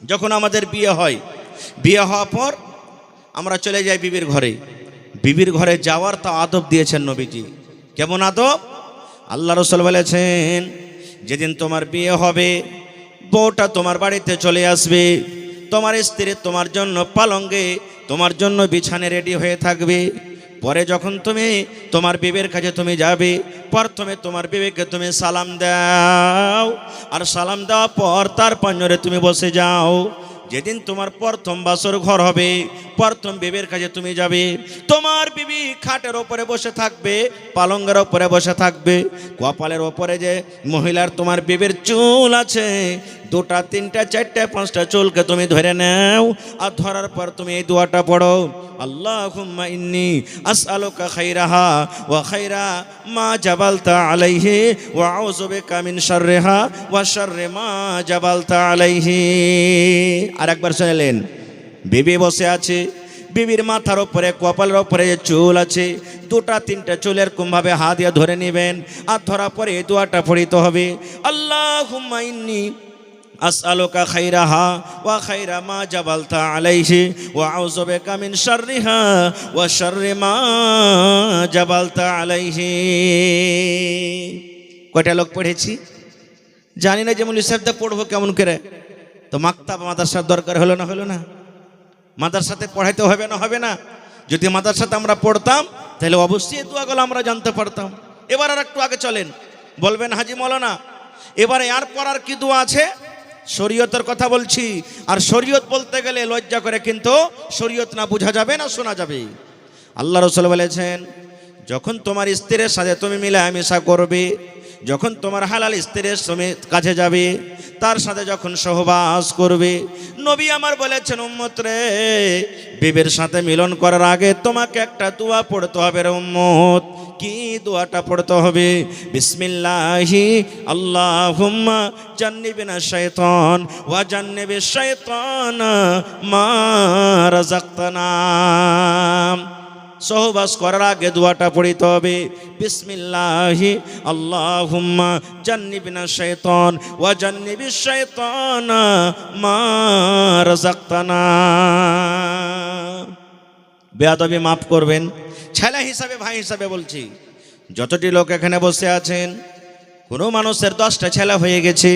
যখন আমাদের বিয়ে হয়, বিয়ে হওয়ার পর আমরা চলে যাই বিবির ঘরে। বিবির ঘরে যাওয়ার তা আদব দিয়েছেন নবীজি। কেমন আদব? আল্লাহ রাসূল বলেছেন, যেদিন তোমার বিয়ে হবে বউটা তোমার বাড়িতে চলে আসবে, তোমার স্ত্রী তোমার জন্য পালঙ্গে তোমার জন্য বিছানে রেডি হয়ে থাকবে। পরে যখন তুমি তোমার বিবির কাছে তুমি যাবে, প্রথমে তোমার বিবিকে তুমি সালাম দাও, আর সালাম দেওয়ার পর তার পাঞ্জরে তুমি বসে যাও। যেদিন তোমার প্রথম বাসর ঘর হবে, প্রথম বিবির কাছে তুমি যাবে, তোমার বিবি খাটের ওপরে বসে থাকবে, পালঙ্গের ওপরে বসে থাকবে। কপালের ওপরে যে মহিলার তোমার বিবির চুল আছে, দুটা তিনটা চারটা পাঁচটা চুলকে তুমি ধরে নাও, আর ধরার পর তুমি এই দোয়াটা পড়ো, আল্লাহুম্মা ইন্নী আসআলুকা খাইরাহা ওয়া খাইরা মা জাবালতা আলাইহি ওয়া আউযু বিকা মিন শাররিহা ওয়া শাররি মা জাবালতা আলাইহি। আরেকবার শুনলেন, বিবি বসে আছে, বিবির মাথার উপরে কপালের উপরে যে চুল আছে, দুটা তিনটা চুলের কুমভাবে হাত দিয়ে ধরে নেবেন, আর ধরার পরে এই দোয়াটা পড়িতে হবে, আল্লাহুম্মা ইন্নী আসআলুকা খাইরাহা ওয়া খাইরা মা জাবালতা আলাইহি ওয়া আউযু বিকা মিন শাররিহা ওয়া শাররি মা জাবালতা আলাইহি। কয়টা লোক পড়েছি জানি না, যেমন হিসাবটা পড়বো কেমন করে। তো মাকতাব মাদ্রাসার দরকার হলো না? মাদ্রাসাতে পড়াইতে হবে না? যদি মাদ্রাসাতে আমরা পড়তাম তাহলে অবশ্যই দোয়াগুলো আমরা জানতে পারতাম। এবার আর একটু আগে চলেন, বলবেন হাজি মৌলানা এবারে আর পড়ার কি দোয়া আছে? শরীয়তের কথা বলছি, আর শরীয়ত বলতে গেলে লজ্জা করে, কিন্তু শরীয়ত না বোঝা যাবে না শোনা যাবে। আল্লাহ রাসূল বলেছেন, যখন তোমার স্ত্রীর সাথে তুমি মিলামেশা করবে, যখন তোমার হালাল স্ত্রীর কাছে যাবে, তার সাথে যখন সহবাস করবে, নবী আমার বলেছেন, উম্মত রে, বিবির সাথে মিলন করার আগে তোমাকে একটা দোয়া পড়তে হবে রে উম্মত। কি দোয়াটা পড়তে হবে? বিসমিল্লাহি আল্লাহুম্মা জান্নিবিনা শাইতান ওয়া জান্নিবিশ শাইতানা মা রাযাকতানা। সহবাস করার আগে দোয়াটা পড়িতে হবে, বিসমিল্লাহি আল্লাহুম্মা জান্নিবিনা শাইতান ওয়া জান্নিবিশ শাইতানা মা রাযাকতানা। বেয়াদবি মাফ করবেন, ছেলে হিসাবে ভাই হিসাবে বলছি, যতটি লোক এখানে বসে আছেন, কোনো মানুষের 10টা ছেলে হয়ে গেছে,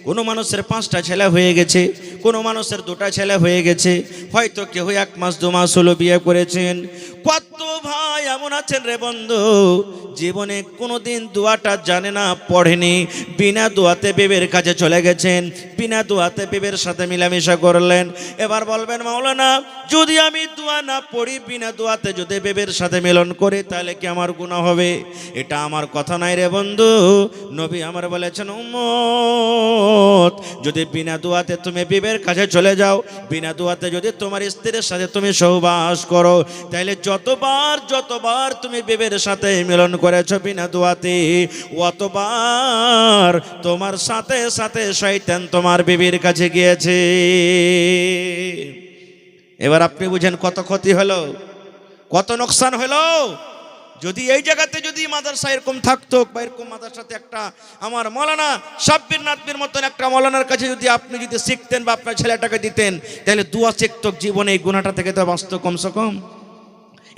কোনো মানুষের 5টা ছেলে হয়ে গেছে, কোনো মানুষের 2টা ছেলে হয়ে গেছে, হয়তো কেউ 1 মাস 2 মাস হলো বিয়ে করেছেন। কত ভাই এমন আছেন রে বন্ধু, জীবনে কোনোদিন দোয়াটা জানে না, পড়েনি, বিনা দোয়াতে বিবির কাছে চলে গেছেন, বিনা দোয়াতে বিবির সাথে মিলামেশা করলেন। এবার বলবেন, মাওলানা যদি আমি দোয়া না পড়ি, বিনা দোয়াতে যদি বিবির সাথে মিলন করি, তাহলে কি আমার গুনাহ হবে? এটা আমার কথা নাই রে বন্ধু। নবী আমার বলেছেন, উম্মত যদি বিনা দোয়াতে তুমি বিবির কাছে চলে যাও, বিনা দোয়াতে যদি তোমার স্ত্রীর সাথে তুমি সহবাস করো, তাহলে যতবার তুমি বিবির সাথে মিলন করেছো বিনা দোয়াতে, অতবার তোমার সাথে সাথে শয়তান তোমার বিবির কাছে গিয়েছে। এবার আপনি বুঝেন কত ক্ষতি হলো, কত নোকসান হলো। যদি এই জায়গাতে যদি মাদ্রাসা এরকম থাকতো, বা এরকম মাদ্রাসাতে একটা আমার মৌলানা সাব্বির নাদবির মতন একটা মৌলানার কাছে যদি আপনি যদি শিখতেন বা আপনার ছেলেটাকে দিতেন, তাহলে দোয়া শিখত, জীবনে এই গুনাহটা থেকে তো বাঁচত, কমসে কম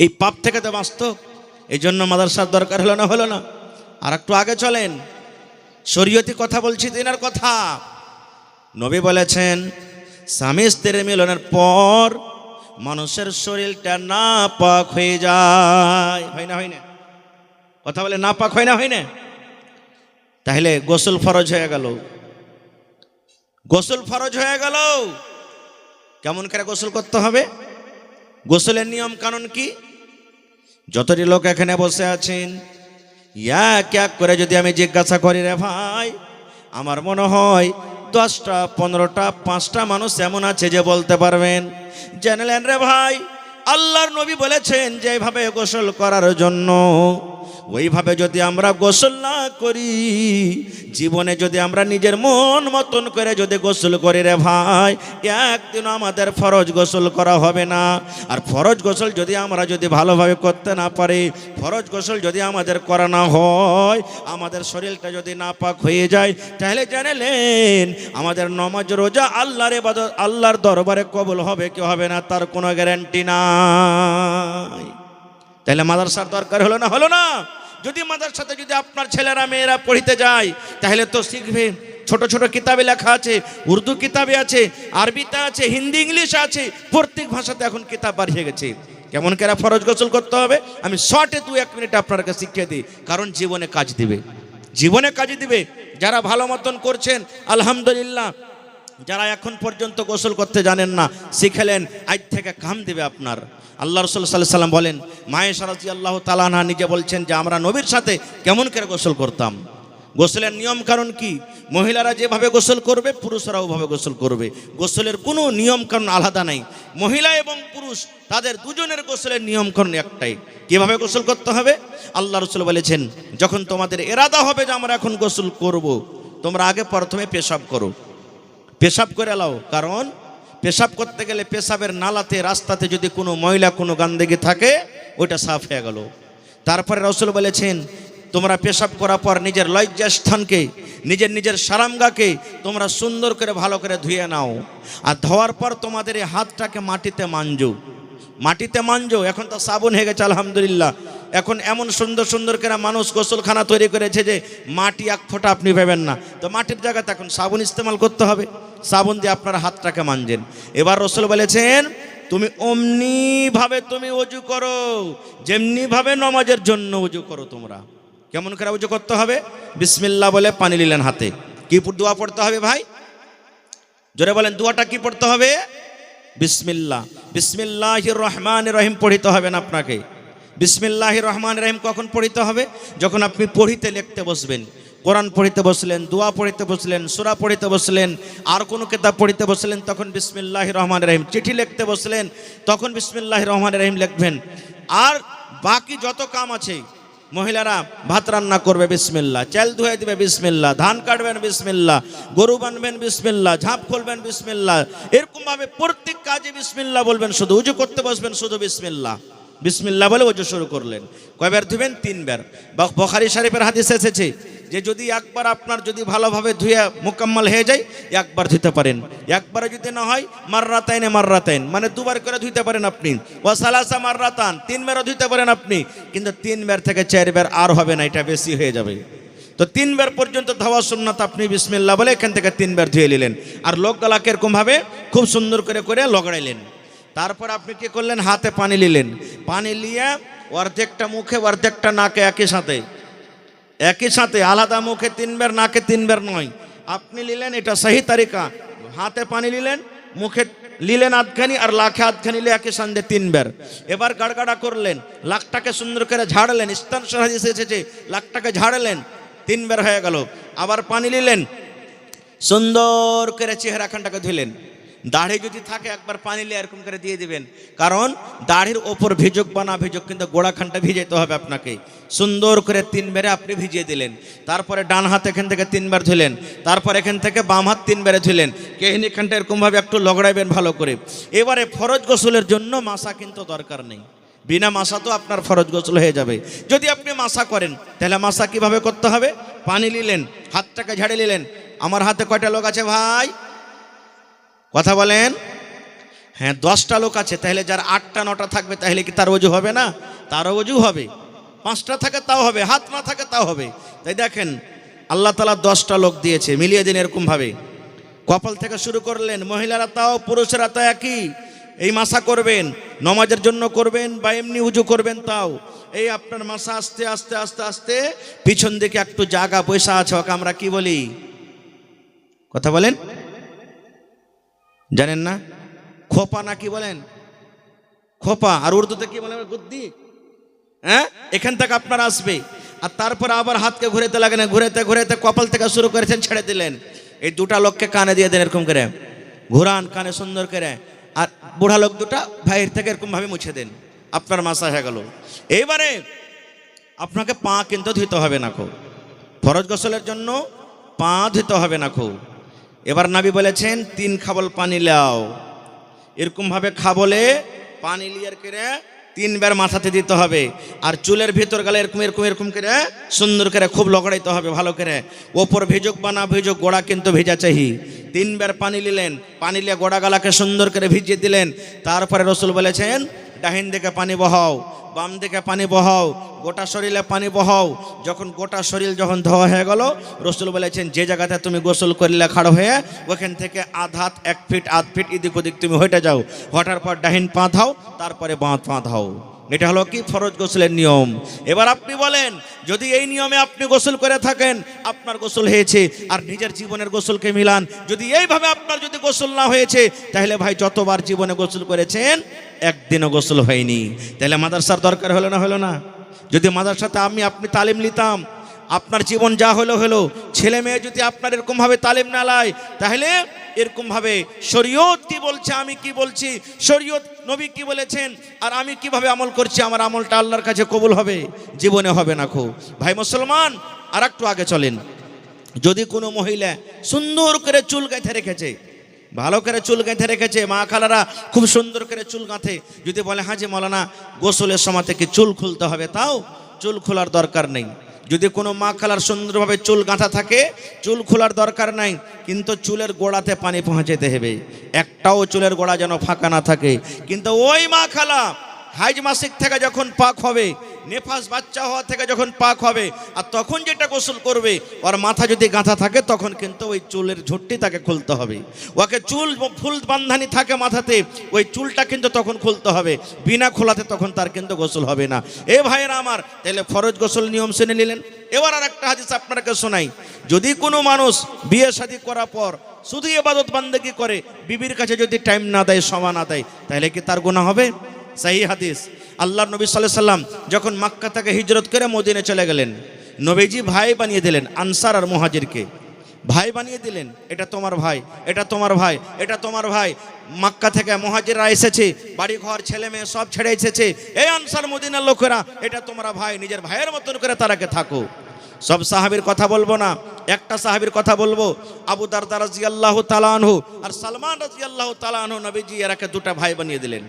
এই পাপ থেকে তো বাঁচত। এই জন্য মাদ্রাসার দরকার হলো না? আর একটু আগে চলেন, শরীয়তি কথা বলছি, দিনের কথা। নবী বলেছেন, স্বামী স্ত্রীর মিলনের পর মানুষের শরীরটা নাপাক হয়ে যায়। হয় না? কথা বলে নাপাক হয় না? তাহলে গোসল ফরজ হয়ে গেল। গোসল ফরজ হয়ে গেল। কেমন করে গোসল করতে হবে? গোসলের নিয়ম কানুন কি? যতটি লোক এখানে বসে আছেন, এক এক করে যদি আমি জিজ্ঞাসা করি রে ভাই, আমার মনে হয় 10টা 15টা 5টা মানুষ এমন আছে যে বলতে পারবেন। জানলেন রে ভাই, আল্লাহর নবী বলেছেন যে এইভাবে গোসল করার জন্য ওইভাবে যদি আমরা গোসল না করি, জীবনে যদি আমরা নিজের মন মতন করে যদি গোসল করি রে ভাই, একদিন আমাদের ফরজ গোসল করা হবে না। আর ফরজ গোসল যদি আমরা যদি ভালোভাবে করতে না পারি, ফরজ গোসল যদি আমাদের করা না হয়, আমাদের শরীরটা যদি নাপাক হয়ে যায়, তাহলে জানেলেন আমাদের নামাজ রোজা আল্লাহর ইবাদত আল্লাহর দরবারে কবুল হবে কি হবে না তার কোনো গ্যারান্টি নাই। তাহলে মাদ্রাসার দরকার হলো না? হলো না। যদি মাদ্রাসাতে যদি আপনার ছেলেরা মেয়েরা পড়িতে যায়, তাহলে তো শিখবে। ছোট ছোট কিতাবে লেখা আছে, উর্দু কিতাবে আছে, আরবিতে আছে, হিন্দি ইংলিশ আছে, প্রত্যেক ভাষাতে এখন কিতাব বাড়িয়ে গেছে। কেমন করে ফরজ গোসল করতে হবে আমি শর্টে 2-1 মিনিট আপনার কাছে শিখিয়ে দিই, কারণ জীবনে কাজ দিবে, জীবনে কাজ দিবে। যারা ভালো মতন করছেন আলহামদুলিল্লাহ, যারা এখন পর্যন্ত গোসল করতে জানেন না, শিখেলেন, আজ থেকে কাম দিবে আপনার। আল্লাহ রাসূল সাল্লাল্লাহু আলাইহি ওয়াসাল্লাম বলেন, মায়েশা রাদিয়াল্লাহু তাআলা আনহা নিজে বলছেন যে আমরা নবীর সাথে কেমন করে গোসল করতাম। গোসলের নিয়ম কারণ কি? মহিলারা যেভাবে গোসল করবে পুরুষরা ওভাবে গোসল করবে। গোসলের কোনো নিয়ম কারণ আলাদা নাই। মহিলা এবং পুরুষ তাদের দুজনের গোসলের নিয়ম কারণ একটাই। কিভাবে গোসল করতে হবে? আল্লাহ রাসূল বলেছেন, যখন তোমাদের ইরাদা হবে যে আমরা এখন গোসল করব, তোমরা আগে প্রথমে পেশাব করো, পেশাব করে নাও। কারণ পেশাব করতে গেলে পেশাবের নালাতে রাস্তাতে যদি কোনো ময়লা কোনো গন্ধগি থাকে ওইটা সাফ হয়ে গেল। তারপরে রাসূল বলেছেন, তোমরা পেশাব করার পর নিজের লজ্জাস্থানকে, নিজের সারামগাকে তোমরা সুন্দর করে ভালো করে ধুয়ে নাও। আর ধোয়ার পর তোমাদের এই হাতটাকে মাটিতে মাঞ্জো, মাটিতে মাঞ্জো। এখন তো সাবুন হয়ে গেছে আলহামদুলিল্লাহ। এখন এমন সুন্দর সুন্দর করে মানুষ গোসলখানা তৈরি করেছে যে মাটি এক ফোঁটা আপনি পাবেন না। তো মাটির জায়গাতে এখন সাবুন ইস্তেমাল করতে হবে, সাবুন দিয়ে আপনার হাতটাকে মানজেন। এবার রাসূল বলেছেন, তুমি অমনিভাবে তুমি ওযু করো যেমনিভাবে নামাজের জন্য ওযু করো। তোমরা কেমন করে ওযু করতে হবে? বিসমিল্লাহ বলে পানি নিলেন হাতে। কি দোয়া পড়তে হবে ভাই? জোরে বলেন, দোয়াটা কি পড়তে হবে? বিসমিল্লাহ, বিসমিল্লাহির রহমানির রহিম পড়িতে হবে না আপনাকে। বিসমিল্লাহির রহমানির রহিম কখন পড়িতে হবে? যখন আপনি পড়িতে লিখতে বসবেন, কোরআন পড়িতে বসলেন, দোয়া পড়িতে বসলেন, সূরা পড়িতে বসলেন, আর কোনো কিতাব পড়িতে বসলেন, তখন বিসমিল্লাহির রহমানির রহিম। চিঠি লিখতে বসলেন, তখন বিসমিল্লাহির রহমানির রহিম লিখবেন। আর বাকি যত কাম আছে, মহিলারা ভাত রান্না করবে বিসমিল্লাহ, চাল ধুয়ে দিবে বিসমিল্লাহ, ধান কাটবেন বিসমিল্লাহ, গরু বানবেন বিসমিল্লাহ, ঝাঁপ খুলবেন বিসমিল্লাহ, এরকম ভাবে প্রত্যেক কাজে বিসমিল্লাহ বলবেন। শুধু উজু করতে বসবেন শুধু বিসমিল্লাহ, বিসমিল্লাহ বলে ওযু শুরু করলেন। কয়বার ধুবেন? 3 বার। বুখারী শরীফের হাদিস এসেছে যে যদি একবার আপনার যদি ভালোভাবে ধুয়ে মুকাম্মাল হয়ে যায়, একবার ধুতে পারেন। একবারে যদি না হয় মাররাতাইনে মাররাতাইন, মানে 2 বার করে ধুতে পারেন আপনি। ওয়া সালাসা মাররাতান, 3 বারও ধুতে পারেন আপনি। কিন্তু 3 বার থেকে 4 বার আর হবে না, এটা বেশি হয়ে যাবে। তো 3 বার পর্যন্ত ধোয়া সুন্নাত। আপনি বিসমিল্লাহ বলে এখান থেকে 3 বার ধুয়ে নিলেন। আর লোক গলাকে এরকম ভাবে খুব সুন্দর করে করে লগড়াইলেন। তারপর আপনি কি করলেন? হাতে পানি নিলেন। পানি নিয়ে অর্ধেকটা মুখে অর্ধেকটা নাকে একই সাথে আলাদা মুখে 3 বার, নাকে 3 বার নয়। আপনি নিলেন, এটা সহি তারিকা। হাতে পানি নিলেন, মুখে নিলেন আধখানি, আর লাখে আধখানি নিলে একই সঙ্গে 3 বার। এবার গাড়গাড়া করলেন, লাখটাকে সুন্দর করে ঝাড়লেন। ইস্তান হাদিস এসেছে, লাখটাকে ঝাড়লেন, 3 বার হয়ে গেল। আবার পানি নিলেন, সুন্দর করে চেহারাখানটাকে ধুলেন। দাড়ি যদি থাকে একবার পানি নিয়ে এরকম করে দিয়ে দিবেন, কারণ দাড়ির ওপর ভিজুক বা না ভিজুক কিন্তু গোড়াখানটা ভিজাইতে হবে আপনাকে। সুন্দর করে 3 বারে আপনি ভিজিয়ে দিলেন। তারপরে ডান হাত এখান থেকে 3 বার ধুলেন, তারপর এখান থেকে বাম হাত 3 বারে ধুলেন। কেহিনিখানটা এরকমভাবে একটু লগড়াইবেন ভালো করে। এবারে ফরজ গোসলের জন্য মাসা কিন্তু দরকার নেই, বিনা মাসা তো আপনার ফরজ গোসল হয়ে যাবে। যদি আপনি মাসা করেন, তাহলে মাসা কিভাবে করতে হবে? পানি নিলেন, হাতটাকে ঝাড়ে নিলেন। আমার হাতে কয়টা লোক আছে ভাই? কথা বলেন। হ্যাঁ, 10টা লোক আছে। তাহলে যার 8টা 9টা থাকবে, তাহলে কি তার ওযু হবে না? তারও ওযু হবে। 5টা থাকে তাও হবে, হাত না থাকে তাও হবে। তাই দেখেন, আল্লাহ তাআলা 10টা লোক দিয়েছে, মিলিয়ে দিন এরকম ভাবে। কপাল থেকে শুরু করলেন, মহিলারা তাও পুরুষেরা তাও একই। এই মাসা করবেন, নামাজের জন্য করবেন বা এমনি উজু করবেন, তাও এই আপনার মাসা আস্তে আস্তে আস্তে আস্তে পিছন দিকে একটু জায়গা পয়সা আছে, ওকে আমরা কি বলি? কথা বলেন, জানেন না? খোপা না কি বলেন? খোপা। আর উর্দুতে কি বলে? গুদ্দি। হ্যাঁ, এখান থেকে আপনার আসবে। আর তারপর আবার হাতকে ঘুরাতে লাগেন, ঘুরাতে ঘুরাতে কপাল থেকে শুরু করেছেন, ছেড়ে দিলেন। এই 2টা লোককে কানে দিয়ে দেন, এরকম করে ঘুরান কানে সুন্দর করে। আর বুড়া লোক 2টা বাইরে থেকে এরকম ভাবে মুছে দেন, আপনার মাসা হয়ে গেল। এইবারে আপনাকে পা কিন্তু ধুতে হবে না খুব, ফরজ গোসলের জন্য পা ধুতে হবে না খুব। এবার নবী বলেছেন 3 খাবল পানি লাও, এরকমভাবে খাবলে পানি লিয়ার করে 3 বার মাথাতে দিতে হবে। আর চুলের ভিতর গেলে এরকম এরকম এরকম করে সুন্দর করে খুব লগড়াইতে হবে ভালো করে। ওপর ভিজুক বা না ভিজুক, গোড়া কিন্তু ভেজা চাহি। 3 বার পানি নিলেন, পানি নিয়ে গোড়া গালাকে সুন্দর করে ভিজিয়ে দিলেন। তারপরে রসুল বলেছেন ডাহিন দিকে পানি বহাও, বাম দিকে পানি বহাও, গোটা শরীরে পানি বহাও। যখন গোটা শরীর যখন ধোয়া হয়ে গেল, রসুল বলেছেন যে জায়গাতে তুমি গোসল করলে খাড়ো হয়ে, ওখান থেকে আধ 1 ফিট আধ ফিট এদিক ওদিক তুমি হেঁটে যাও। হটার পর ডাহিন পা ধাও, তারপরে বাঁ পা ধাও। এটা হলো কি ফরজ গোসলের নিয়ম। এবার আপনি বলেন, যদি এই নিয়মে আপনি গোসল করে থাকেন, আপনার গোসল হয়েছে। আর নিজের জীবনের গোসলকে মিলান, যদি এইভাবে আপনার যদি গোসল না হয়েছে, তাহলে ভাই যতবার জীবনে গোসল করেছেন একদিনও গোসল হয়নি। তাহলে মাদ্রাসার দরকার হলো না? হলো না? যদি মাদ্রাসাতে আপনি তালিম নিতাম, আপনার জীবন যা হলো হলো। ছেলে মেয়ে যদি আপনার এরকমভাবে তালিম না লায়, তাহলে এরকমভাবে শরীয়ত কি বলছে, আমি কি বলছি, শরীয়ত নবী কি বলেছেন, আর আমি কিভাবে আমল করছি, আমার আমলটা আল্লাহর কাছে কবুল হবে? জীবনে হবে না খুব। ভাই মুসলমান, আর একটু আগে চলেন। যদি কোনো মহিলা সুন্দর করে চুল গেঁথে রেখেছে, ভালো করে চুল গেঁথে রেখেছে, মা খালারা খুব সুন্দর করে চুল গাঁথে, যদি বলে হ্যাঁ যে মৌলানা গোসলের সময় থেকে চুল খুলতে হবে, তাও চুল খোলার দরকার নেই। যদি কোনো মা খালার সুন্দরভাবে চুল গাঁথা থাকে, চুল খোলার দরকার নাই, কিন্তু চুলের গোড়াতে পানি পৌঁছাতে হবে, একটাও চুলের গোড়া যেন ফাঁকা না থাকে। কিন্তু ওই মা খালা হাইজ মাসিক থেকে যখন পাক হবে, নেফাস বাচ্চা হওয়া থেকে যখন পাক হবে, আর তখন যেটা গোসল করবে, ওর মাথা যদি গাঁথা থাকে, তখন কিন্তু ওই চুলের ঝুঁটি তাকে খুলতে হবে। ওকে চুল ফুল বান্ধানি থাকে মাথাতে, ওই চুলটা কিন্তু তখন খুলতে হবে, বিনা খোলাতে তখন তার কিন্তু গোসল হবে না। এ ভাইয়েরা আমার, তাহলে ফরজ গোসল নিয়ম শুনে নিলেন। এবার আর একটা হাদিস আপনাকে শোনাই। যদি কোনো মানুষ বিয়ে শাদী করার পর শুধু ইবাদত বান্দেগি করে, বিবির কাছে যদি টাইম না দেয়, সময় না দেয়, তাহলে কি তার গুনাহ হবে? সহি হাদিস। আল্লাহর নবী সাল্লাল্লাহু আলাইহি সাল্লাম যখন মক্কা থেকে হিজরত করে মদিনায় চলে গেলেন, নবীজি ভাই বানিয়ে দিলেন আনসার আর মুহাজিরকে, ভাই বানিয়ে দিলেন। এটা তোমার ভাই, এটা তোমার ভাই, এটা তোমার ভাই। মক্কা থেকে মুহাজিররা এসেছে, বাড়ি ঘর ছেলে মেয়ে সব ছেড়ে এসেছে। এই আনসার মদিনার লোকেরা, এটা তোমরা ভাই, নিজের ভাইয়ের মতন করে তারাকে থাকো। সব সাহাবীর কথা বলবো না, একটা সাহাবীর কথা বলবো, আবু দারদা রাদিয়াল্লাহু তাআলা আনহু আর সালমান রাদিয়াল্লাহু তাআলা আনহু। নবীজি এরাকে দুটো ভাই বানিয়ে দিলেন।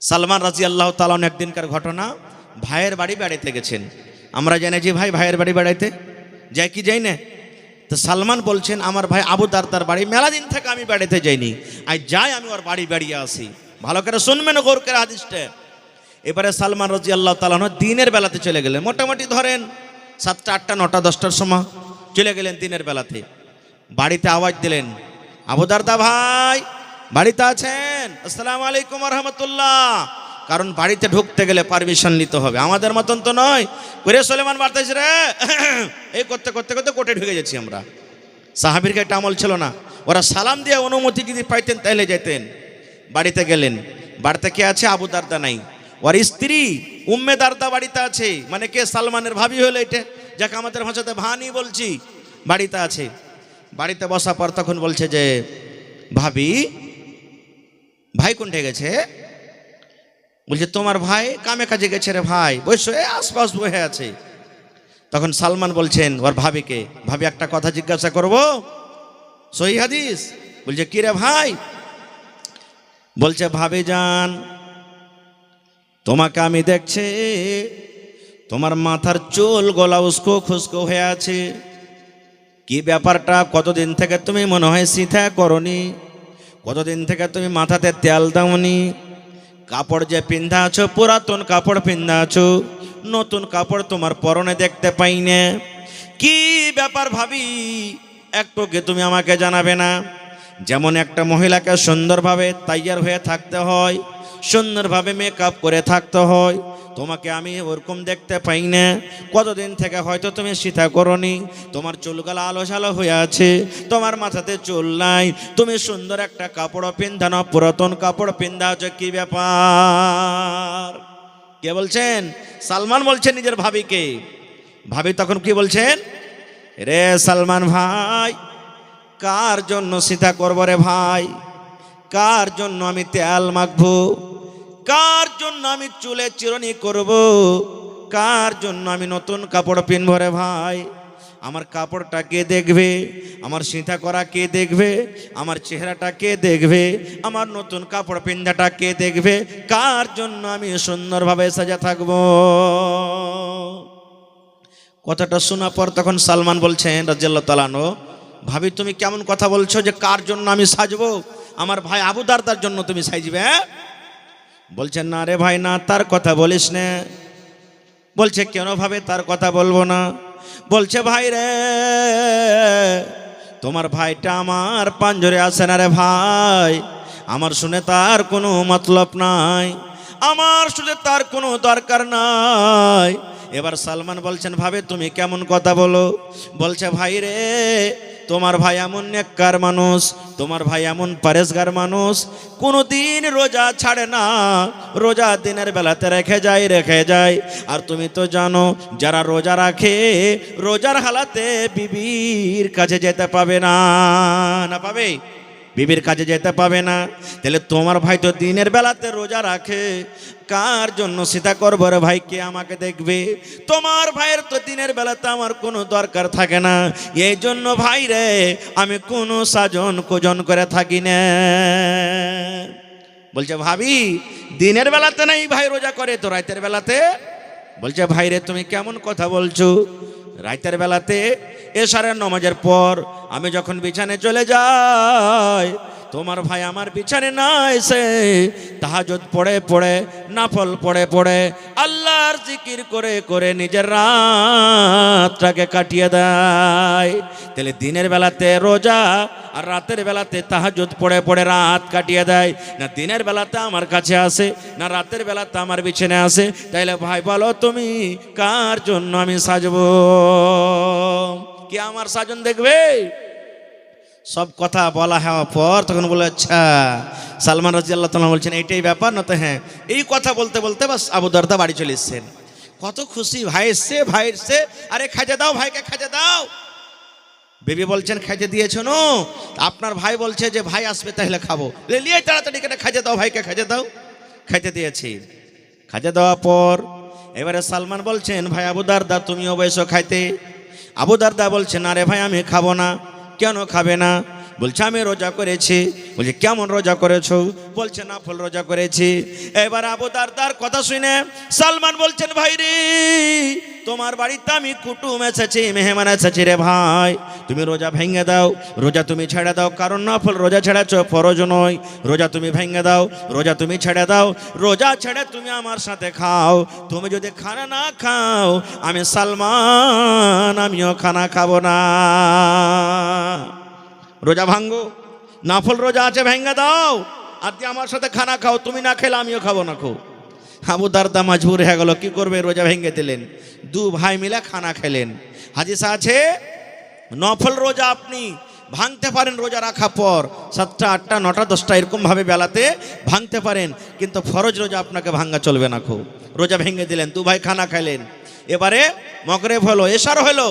সালমান রাদিয়াল্লাহু তাআলা আনহু একদিনকার ঘটনা, ভাইয়ের বাড়ি বেড়াইতে গেছেন। আমরা জানি যে ভাই ভাইয়ের বাড়ি বেড়াইতে যাই কি যাই না? তো সালমান বলছেন, আমার ভাই আবু দারদার বাড়ি মেলা দিন থেকে আমি বেড়াইতে যাইনি, আজ যাই আমি ওর বাড়ি বেড়িয়ে আসি। ভালো করে শুনবেন গৌর করে হাদিসটা। এবারে সালমান রাদিয়াল্লাহু তাআলা আনহু দিনের বেলাতে চলে গেলেন, মোটামুটি ধরেন 7টা 8টা 9টা 10টার সময় চলে গেলেন দিনের বেলাতে। বাড়িতে আওয়াজ দিলেন, আবু দারদা ভাই বাড়িতে আছেন? আসসালামু আলাইকুম ওয়া রাহমাতুল্লাহ। কারণ বাড়িতে ঢুকতে গেলে পারমিশন নিতে হবে, আমাদের মতন তো নয়। করে সুলেমান বার্তাইছ রে, এই করতে করতে করতে কোটে ঢুকে যাচ্ছি আমরা। সাহাবীর একটা আমল ছিল না, ওরা সালাম দিয়ে অনুমতি যদি পাইতেন তাহলে যেতেন। বাড়িতে গেলেন, বাড়িতে কে আছে? আবু দারদা নাই, ওর স্ত্রী উম্মে দারদা বাড়িতে আছে। মানে কে? সালমানের ভাবি হলো এটা, যাকে আমাদের ভাষাতে ভানি বলছি, বাড়িতে আছে। বাড়িতে বসা পর তখন বলছে যে, ভাবি ভাই কোনটা গেছে? বলছে তোমার ভাই কামে কাজে গেছে রে ভাই, বসে আশপাশ বসে আছে। তখন সালমান বলছেন ওর ভাবিকে, ভাবি একটা কথা জিজ্ঞাসা করব, সহি হাদিস। বলছে কি রে ভাই? বলছে ভাবি যান, তোমাকে আমি দেখছি, তোমার মাথার চুল গলা উস্কো খুস্কো হয়ে আছে, কি ব্যাপারটা? কতদিন থেকে তুমি মনে হয় সিথা করনি, কতদিন থেকে তুমি মাথাতে তেল দাওনি, কাপড় যে পিন্ধা আছো পুরাতন কাপড় পিন্ধা আছো, নতুন কাপড় তোমার পরনে দেখতে পাই না, কি ব্যাপার ভাবি? একটু কি তুমি আমাকে জানাবে না? যেমন একটা মহিলাকে সুন্দরভাবে তৈয়ার হয়ে থাকতে হয়, সুন্দরভাবে মেকআপ করে থাকতে হয়, তোমাকে আমি ওরকম দেখতে পাই না। কতদিন থেকে হয়তো তুমি সীতা করনি, তোমার চুলগুলো আলো ঝালো হয়ে আছে, তোমার মাথাতে চুল নাই, তুমি সুন্দর একটা কাপড় পিন্ধানো, পুরাতন কাপড় পিন্ধা আছে, কি ব্যাপার? কে বলছেন? সালমান বলছেন নিজের ভাবিকে। ভাবি তখন কি বলছেন? রে সালমান ভাই, কার জন্য সীতা করবো রে ভাই? কার জন্য আমি তেল মাখবো? কার জন্য আমি চুলে চিরুনি করব? কার জন্য আমি নতুন কাপড় পিনবো রে ভাই? আমার কাপড়টা কে দেখবে? আমার সিঁথা করা কে দেখবে? আমার চেহারাটা কে দেখবে? আমার নতুন কাপড় পিন্ধাটা কে দেখবে? কার জন্য আমি সুন্দরভাবে সাজা থাকবো? কথাটা শোনার পর তখন সালমান বলছেন রাদিয়াল্লাহু তাআলা আনহু, ভাবি তুমি কেমন কথা বলছো যে কার জন্য আমি সাজবো? আমার ভাই আবু দারদার জন্য তুমি সাজবে? বলছেন না রে ভাই না, তার কথা বলিস না। বলছে কেন ভাবে তার কথা বলবো না? বলছে ভাই রে, তোমার ভাইটা আমার পাঞ্জরে আছে না রে ভাই, আমার শুনে তার কোনো মতলব নাই, আমার শুনে তার কোনো দরকার নাই। এবার সালমান বলছেন ভাবে তুমি কেমন কথা বলো? বলছে ভাই রে, তোমার ভাই এমন নেককার মানুষ, তোমার ভাই এমন পরেশগার মানুষ, কোনো দিন রোজা ছাড়ে না, রোজা দিনের বেলাতে রেখে যায়। আর তুমি তো জানো যারা রোজা রাখে রোজার হালাতে বিবির কাছে যেতে পাবে না, না পাবে? বিবির কাছে যেতে পাবে না। তাহলে তোমার ভাই তো দিনের বেলাতে রোজা রাখে, কার জন্য সীতা করবো রে ভাই? কে আমাকে দেখবে? তোমার ভাইয়ের তো দিনের বেলাতে আমার কোনো দরকার থাকে না, এই জন্য ভাই রে আমি কোনো সাজন কোজন করে থাকি না। বলছে ভাবি দিনের বেলাতে নাই ভাই রোজা করে, তো রাতের বেলাতে? বলছে ভাই রে তুমি কেমন কথা বলছো? রাতের বেলাতে এশারের নামাজের পর আমি যখন বিছানায় চলে যাই, তোমার ভাই আমার বিছানে না এসে তাহাজ্জুদ পড়ে নাফল পড়ে আল্লাহর জিকির করে নিজের রাতটাকে কাটিয়ে দেয়। তাহলে দিনের বেলাতে রোজা আর রাতের বেলাতে তাহাজ্জুদ পড়ে রাত কাটিয়ে দেয়, না দিনের বেলাতে আমার কাছে আসে, না রাতের বেলাতে আমার বিছানে আসে। তাইলে ভাই বলো তুমি কার জন্য আমি সাজবো? কে আমার সাজন দেখবে? সব কথা বলা হওয়ার পর তখন বলে আচ্ছা, সালমান রাদিয়াল্লাহু তাআলা বলছেন এইটাই ব্যাপার, না তো হ্যাঁ। এই কথা বলতে বলতে বাস আবু দারদা বাড়ি চলে এসছেন। কত খুশি, ভাই এসছে, আরে খাজা দাও, ভাইকে খাজা দাও। বেবি বলছেন খাইতে দিয়েছো না? আপনার ভাই বলছে যে ভাই আসবে তাহলে খাবো, লিয়ে তাড়াতাড়ি কেটে খাজা দাও, ভাইকে খাজা দাও। খাইতে দিয়েছি। খাজা দেওয়ার পর এবারে সালমান বলছেন ভাই আবু দারদা তুমিও বসো খাইতে। আবু দারদা বলছেন আরে ভাই আমি খাবো না। কেন খাবে না? বলছে আমি রোজা করেছি। বলছে কেমন রোজা করেছো? বলছে নাফল রোজা করেছি। এবার আবু দারদার কথা শুনে সালমান বলছেন ভাই রে, তোমার বাড়িতে আমি কুটুম এসেছি, মেহমান এসেছি রে ভাই, তুমি রোজা ভেঙে দাও, রোজা তুমি ছেড়ে দাও, কারণ নাফল রোজা ছেড়েছ ফরজ নয়, রোজা তুমি ভেঙে দাও, রোজা তুমি ছেড়ে দাও, রোজা ছেড়ে তুমি আমার সাথে খাও। তুমি যদি খানা না খাও আমি সালমান আমিও খানা খাবো না। রোজা ভাঙ্গো, নাফল রোজা আছে ভেঙে দাও, আর দিয়ে আমার সাথে খানা খাও, তুমি না খেলে আমিও খাবো না। খো আবু দারদা মজবুর হয়ে গেল, কি করবে? রোজা ভেঙে দিলেন। দু ভাই মিলে খানা খেলেন। হাদিস আছে নফল রোজা আপনি ভাঙতে পারেন রোজা রাখা পর 7টা 8টা 9টা 10টা এরকম ভাবে বেলাতে ভাঙতে পারেন, কিন্তু ফরজ রোজা আপনাকে ভাঙা চলবে না। খো রোজা ভেঙে দিলেন, দু ভাই খানা খাইলেন। এবারে মগরিব হলো, এশার হলো,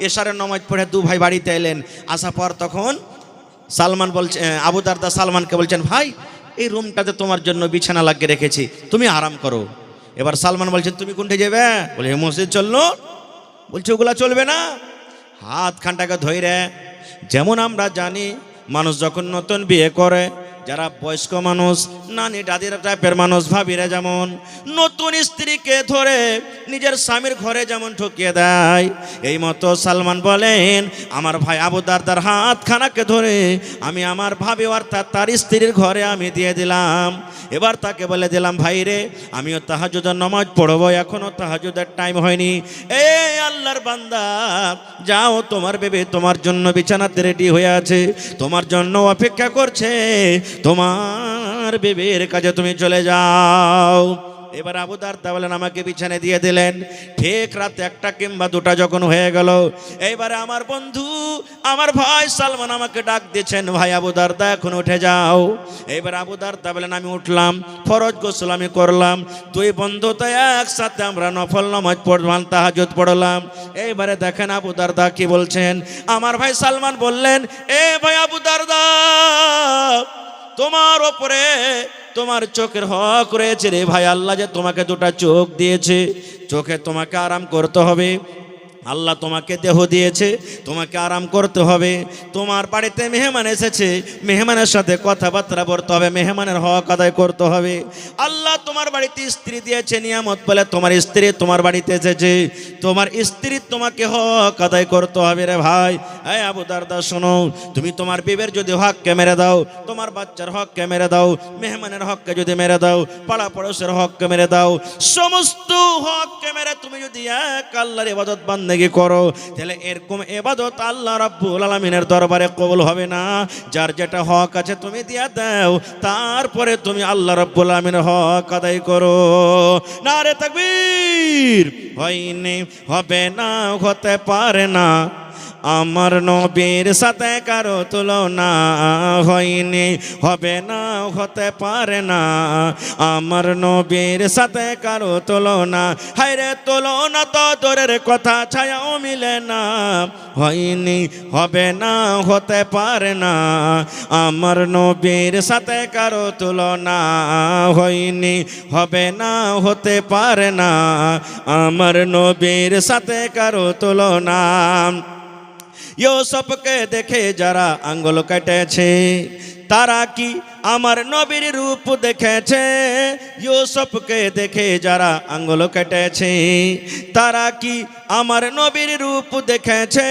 এশারের নামাজ পড়ে দু ভাই বাড়িতে এলেন। আসার পর তখন সালমান বলছে, আবু দারদা সালমানকে বলছেন ভাই এই রুমটাতে তোমার জন্য বিছানা লাগিয়ে রেখেছি, তুমি আরাম করো। এবার সালমান বলছেন তুমি কোনটা যাবে? বলে মসজিদ চললো। বলছে ওগুলা চলবে না। হাত খানটাকে ধরে, যেমন আমরা জানি মানুষ যখন নতুন বিয়ে করে, যারা বয়স্ক মানুষ, নানি দাদির টাইপের মানুষ, ভাবিরা যেমন নতুন স্ত্রীকে ধরে নিজের স্বামীর ঘরে যেমন ঠকিয়ে দেয়, এই মতো সালমান বলেন আমার ভাই আবু দারদার হাতখানাকে ধরে আমি আমার ভাবি অর্থাৎ তার স্ত্রীর ঘরে আমি দিয়ে দিলাম। এবার তাকে বলে দিলাম ভাই রে আমিও তাহাজ্জুদের নামাজ পড়বো, এখনো তাহাজ্জুদের টাইম হয়নি। এই আল্লাহর বান্দা যাও, তোমার বেবি তোমার জন্য বিছানাতে রেডি হয়ে আছে, তোমার জন্য অপেক্ষা করছে, তোমার বেবির কাছে তুমি চলে যাও। এবার আবু দারদা বলেন আমাকে বিছানে দিয়ে দিলেন। ঠিক রাত 1টা কিংবা 2টা যখন হয়ে গেল, এইবারে আমার বন্ধু আমার ভাই সালমান আমাকে ডাক দিয়েছেন, ভাই আবু দারদা এখন উঠে যাও। এইবার আবু দারদা বলেন আমি উঠলাম, ফরজ গোসল আমি করলাম, দুই বন্ধু তো একসাথে আমরা নফল নামাজ পড়লাম, তাহাজ্জুদ পড়লাম। এইবারে দেখেন আবু দারদা কি বলছেন। আমার ভাই সালমান বললেন এ ভাই আবু দারদা তোমার ওপরে তোমার চোখের হক রয়েছে রে ভাই। আল্লাহ যে তোমাকে দুটো চোখ দিয়েছে, চোখে তোমাকে আরাম করতে হবে। আল্লাহ তোমাকে দেহ দিয়েছে, তোমাকে আরাম করতে হবে। তোমার বাড়িতে মেহমান এসেছে, মেহমানের সাথে কথাবার্তা বলতে হবে, মেহমানের হক আদায় করতে হবে। আল্লাহ তোমার বাড়িতে স্ত্রী দিয়েছে নিয়ামত বলে, তোমার স্ত্রী তোমার বাড়িতে এসেছে, তোমার স্ত্রী তোমাকে হক আদায় করতে হবে রে ভাই। এই আবু দারদা শোনো, তুমি তোমার বিবের যদি হককে মেরে দাও, তোমার বাচ্চার হককে মেরে দাও, মেহমানের হককে যদি মেরে দাও, পাড়া পড়োশের হককে মেরে দাও, সমস্ত হককে মেরে তুমি যদি এক আল্লাহর ইবাদত বান্দেগি করো, তাহলে এরকম ইবাদত আল্লাহ রাব্বুল আলামিনের দরবারে কবুল হবে না। যার যেটা হক আছে তুমি দিয়ে দাও, তারপরে তুমি আল্লাহ রাব্বুল আলামিনের হক আদায় করো। নারে তাকবীর। হয়নি, হবে না, হতে পারে না আমার নবীর সাথে কারো তুলনা। হয়নি, হবে না, হতে পারে না আমার নবীর সাথে কারো তুলনা। হায়রে তুলনা তো দূরের কথা, ছায়াও মিলে না। হয়নি, হবে না, হতে পারে না আমার নবীর সাথে কারো তুলনা। হয়নি, হবে না, হতে পারে না আমার নবীর সাথে কারো তুলনা। ইউসুফকে দেখে যারা আঙ্গুল কেটেছে, তারা কি আমার নবীর রূপ দেখেছে? ইউসুফকে দেখে যারা আঙ্গুল কেটেছে, তারা কি আমার নবীর রূপ দেখেছে?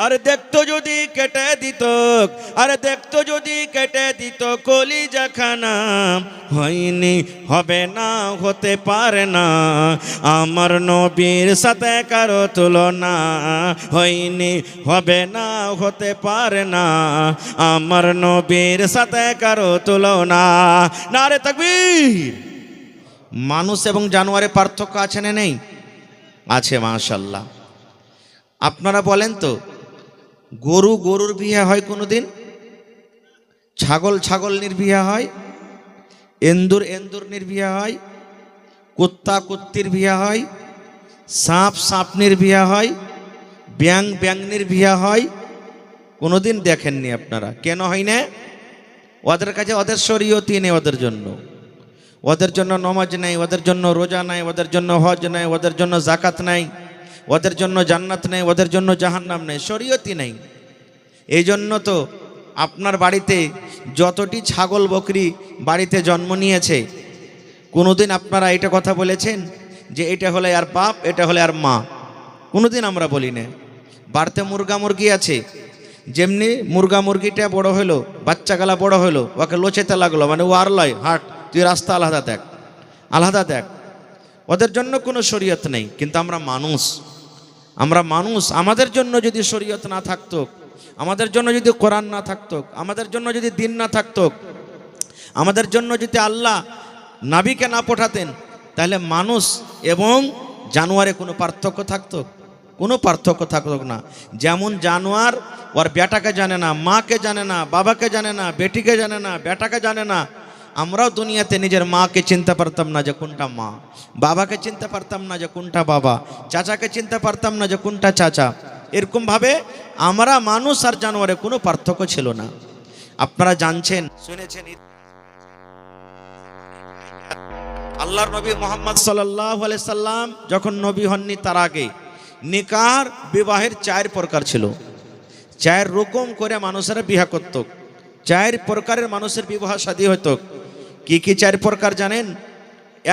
আরে দেখতো যদি কেটে দিত, আরে দেখতো যদি কেটে দিত কলিজাখানা। হয়নি, হবে না, হতে পারে না আমার নবীর সাথে কারো তুলনা। হয়নি, হবে না, হতে পারে না আমার নবীর সাথে কারো তুলনা। নারে তাকবীর। মানুষ এবং জানোয়ারের পার্থক্য আছে না নেই? আছে, মাশাআল্লাহ। আপনারা বলেন তো, গরুর বিয়ে হয় কোনোদিন? ছাগলের বিয়ে হয়? এন্দুরের বিয়ে হয়? কুত্তির বিয়ে হয়? সাপনির বিয়ে হয়? ব্যাঙের বিয়ে হয়? কোনোদিন দেখেননি আপনারা। কেন হয় না? ওদের কাছে ওদের শরীয়তই নেই। ওদের জন্য নমাজ নাই, ওদের জন্য রোজা নাই, ওদের জন্য হজ নাই, ওদের জন্য জাকাত নাই, ওদের জন্য জান্নাত নেই, ওদের জন্য জাহান্নাম নেই, শরীয়তই নেই। এই জন্য তো আপনার বাড়িতে যতটি ছাগল বকরি বাড়িতে জন্ম নিয়েছে, কোনোদিন আপনারা এটা কথা বলেছেন যে এটা হলে আর বাপ, এটা হলে আর মা? কোনোদিন আমরা বলি না। বাড়িতে মুরগি আছে, যেমনি মুরগিটা বড় হলো, বাচ্চাগুলা বড় হলো, ওকে লোচেতে লাগলো, মানে ও আর লয়, হাট, তুই রাস্তা আলাদা দেখ। ওদের জন্য কোনো শরীয়ত নেই। কিন্তু আমরা মানুষ, আমাদের জন্য যদি শরীয়ত না থাকতো, আমাদের জন্য যদি কোরআন না থাকতো, আমাদের জন্য যদি দিন না থাকতো, আমাদের জন্য যদি আল্লাহ নবীকে না পাঠাতেন, তাহলে মানুষ এবং জানোয়ারে কোনো পার্থক্য থাকতো? কোনো পার্থক্য থাকতো না। যেমন জানোয়ার ওর বেটাকে জানে না, মাকে জানে না, বাবাকে জানে না, বেটিকে জানে না, বেটাকে জানে না, আমরাও দুনিয়াতে নিজের মাকে চিনতে পারতাম না যে কোনটা মা, বাবাকে চিনতে পারতাম না যে কোনটা বাবা, চাচাকে চিনতে পারতাম না যে কোনটা চাচা। এরকমভাবে আমরা মানুষ আর জানোয়ারে কোনো পার্থক্য ছিল না। আপনারা জানছেন, শুনেছেন, আল্লাহর নবী মুহাম্মদ সাল্লাল্লাহু আলাইহি সাল্লাম যখন নবী হননি, তার আগে নিকার বিবাহের 4 প্রকার ছিল। 4 রকম করে মানুষেরা বিবাহ করত, 4 প্রকারের মানুষের বিবাহ শাদী হতো। কি 4 প্রকার জানেন?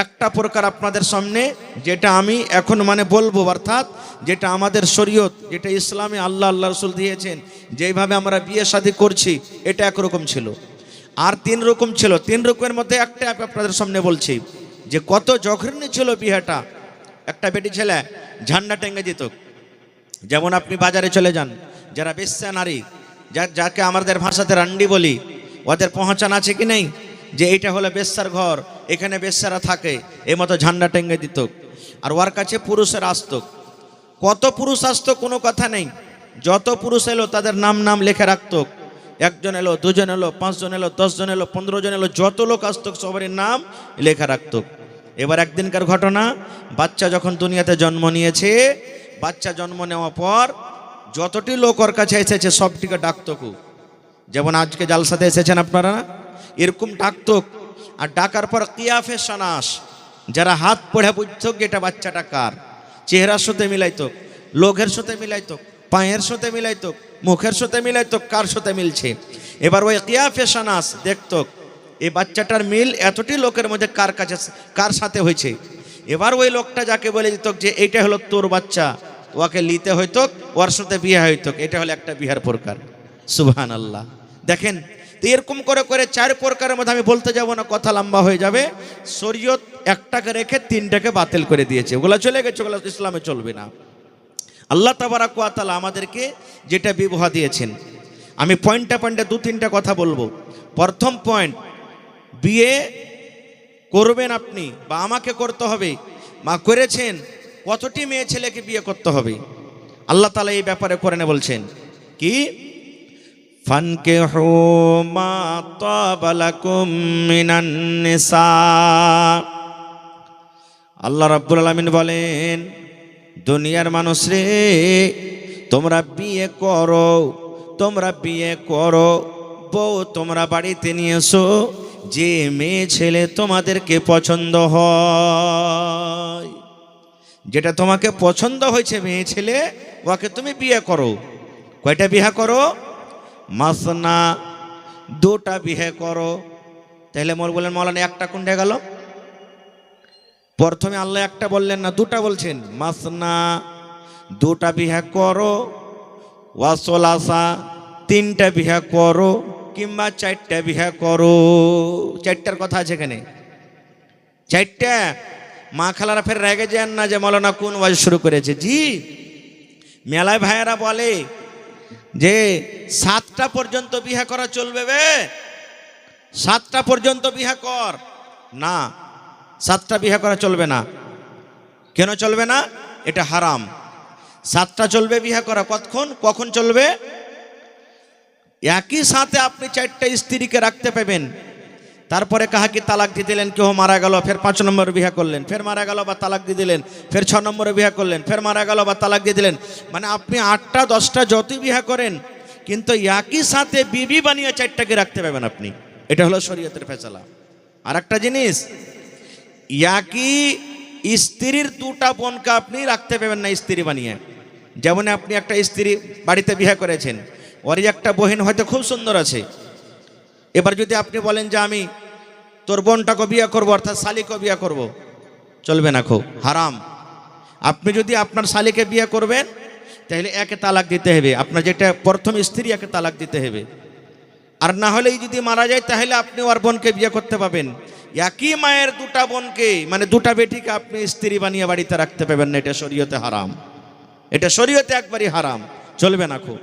একটা প্রকার আপনাদের সামনে, যেটা আমি এখন বলবো, অর্থাৎ যেটা আমাদের শরীয়ত, যেটা ইসলামে আল্লাহ রাসূল দিয়েছেন, যেইভাবে আমরা বিয়ে শাদী করছি, এটা একরকম ছিল। আর 3 রকম ছিল। 3 রকমের মধ্যে একটা আপনাদের সামনে বলছি, যে কত জঘন্য ছিল বিয়েটা। একটা বেটি ছেলে ঝান্ডা টেঙ্গে দিত। যেমন আপনি বাজারে চলে যান, যারা বেশ্যা নারী, যাকে আমাদের ভাষাতে রান্ডি বলি, ওদের পহচান আছে কি নেই যে এইটা হলো বেশ্যার ঘর, এখানে বেশ্যারা থাকে, এই মতো ঝান্ডা টেঙ্গে দিত। আর ওর কাছে পুরুষের আসতো। কত পুরুষ আসতো কোনো কথা নেই। যত পুরুষ এলো তাদের নাম লেখে রাখতো। 1 জন এলো, 2 জন এলো, 5 জন এলো, 10 জন এলো, 15 জন এলো, যত লোক আসতো সবারই নাম লেখা রাখতো। এবার একদিনকার ঘটনা, বাচ্চা যখন দুনিয়াতে জন্ম নিয়েছে, বাচ্চা জন্ম নেওয়ার পর যতটি লোক ওর কাছে এসেছে সবটিকে ডাকতো। যেমন আজকে জালসাতে এসেছেন আপনারা, এরকম ডাকতো আর ডাকার পর কিয়াফে সানাস, যারা হাত পড়ে বুঝতো এটা বাচ্চাটা কার, চেহারার সাথে মিলাইতো, লোকের সাথে মিলাইতো, পায়ের সাথে মিলাইতো, মুখের সাথে মিলাইতো, কার সাথে মিলছে। এবার ওই কিয়াফে সানাস দেখতো এই বাচ্চাটার মিল এতটি লোকের মধ্যে কার কাছে কার সাথে হয়েছে। এবার ওই লোকটা যাকে বলে দিত যে এইটা হলো তোর বাচ্চা, ওকে নিতে হইতো, ওর সাথে বিয়ে হইতো, এটা হলো একটা বিহার প্রকার। সুবহানাল্লাহ। দেখেন তো এরকম করে করে 4 প্রকারের মধ্যে আমি বলতে যাব না, কথা লম্বা হয়ে যাবে। শরীয়ত একটাকে রেখে 3টাকে বাতিল করে দিয়েছে, ওগুলা চলে গেছে, ওগুলা ইসলামে চলবে না। আল্লাহ তাবারাক ওয়া তাআলা আমাদেরকে যেটা বিবাহ দিয়েছেন, আমি পয়েন্টে 2-3টা কথা বলবো। প্রথম পয়েন্ট, বিয়ে করবেন আপনি বা আমাকে করতে হবে বা করেছেন, কতটি মেয়ে ছেলেকে বিয়ে করতে হবে আল্লাহ তাআলা এই ব্যাপারে কোরআনে বলছেন কি, ফানকিহু মা তাবা লাকুম মিনান নিসা। আল্লাহ রাব্বুল আলামিন বলেন, দুনিয়ার মানুষ রে, তোমরা বিয়ে করো, তোমরা বিয়ে করো, বউ তোমরা বাড়িতে নিয়ে এসো, যে মেয়ে ছেলে তোমাদেরকে পছন্দ হয়, যেটা তোমাকে পছন্দ হয়েছে মেয়ে ছেলে, ওকে তুমি বিয়ে করো। কয়টা বিয়ে করো? মাসনা, 2টা বিয়ে করো। তাহলে মোর বলেন মৌলানা একটা কোনটা গেল? প্রথমে আল্লাহ একটা বললেন না, 2টা বলছেন। মাসনা, 2টা বিয়ে করো, ওয়াসলাসা, 3টা বিয়ে করো, কিংবা 4টা বিয়ে করো। 4টার কথা আছে এখানে, 4টা। মা খালারা ফের রেগে যান না যে মৌলানা কোন ওয়াজ শুরু করেছে। জি, মেলায় ভাইয়েরা বলে যে 7টা পর্যন্ত বিয়ে করা চলবে, 7টা পর্যন্ত বিয়ে কর না, 7টা বিয়ে করা চলবে না। কেন চলবে না? এটা হারাম। 7টা চলবে বিয়ে করা, কখন চলবে? একই সাথে আপনি 4টা স্ত্রীকে রাখতে পাবেন। তারপরে কাহাকে তালাক দিয়ে দিলেন, কেউ মারা গেল, ফের 5 নম্বর বিয়ে করলেন, ফের মারা গেল বা তালাক দিয়ে দিলেন, ফের 6 নম্বরে বিয়ে করলেন, ফের মারা গেল বা তালাক দিয়ে দিলেন। মানে আপনি 8টা 10টা যতই বিয়ে করেন, কিন্তু একই সাথে বিবি বানিয়ে 4টাকে রাখতে পাবেন আপনি। এটা হলো শরীয়তের ফয়সালা। আর একটা জিনিস, একই স্ত্রীর 2টা বোনকে আপনি রাখতে পাবেন না স্ত্রী বানিয়ে। যেমন আপনি একটা স্ত্রী বাড়িতে বিয়ে করেছেন, ওরই একটা বহিন হয়তো খুব সুন্দর আছে, এবার যদি আপনি বলেন যে আমি তোর বোনটাকে বিয়ে করবো, অর্থাৎ শালিকে বিয়ে করব, চলবে না, খুব হারাম। আপনি যদি আপনার শালিকে বিয়ে করবেন, তাহলে একে তালাক দিতে হবে, আপনার যেটা প্রথম স্ত্রী, একে তালাক দিতে হবে। আর না হলেই যদি মারা যায়, তাহলে আপনি ওর বোনকে বিয়ে করতে পাবেন। একই মায়ের 2টা বোনকে, মানে 2টা বেটিকে আপনি স্ত্রী বানিয়ে বাড়িতে রাখতে পাবেন না, এটা শরীয়তে হারাম, এটা শরীয়তে একবারই হারাম, চলবে না খুব।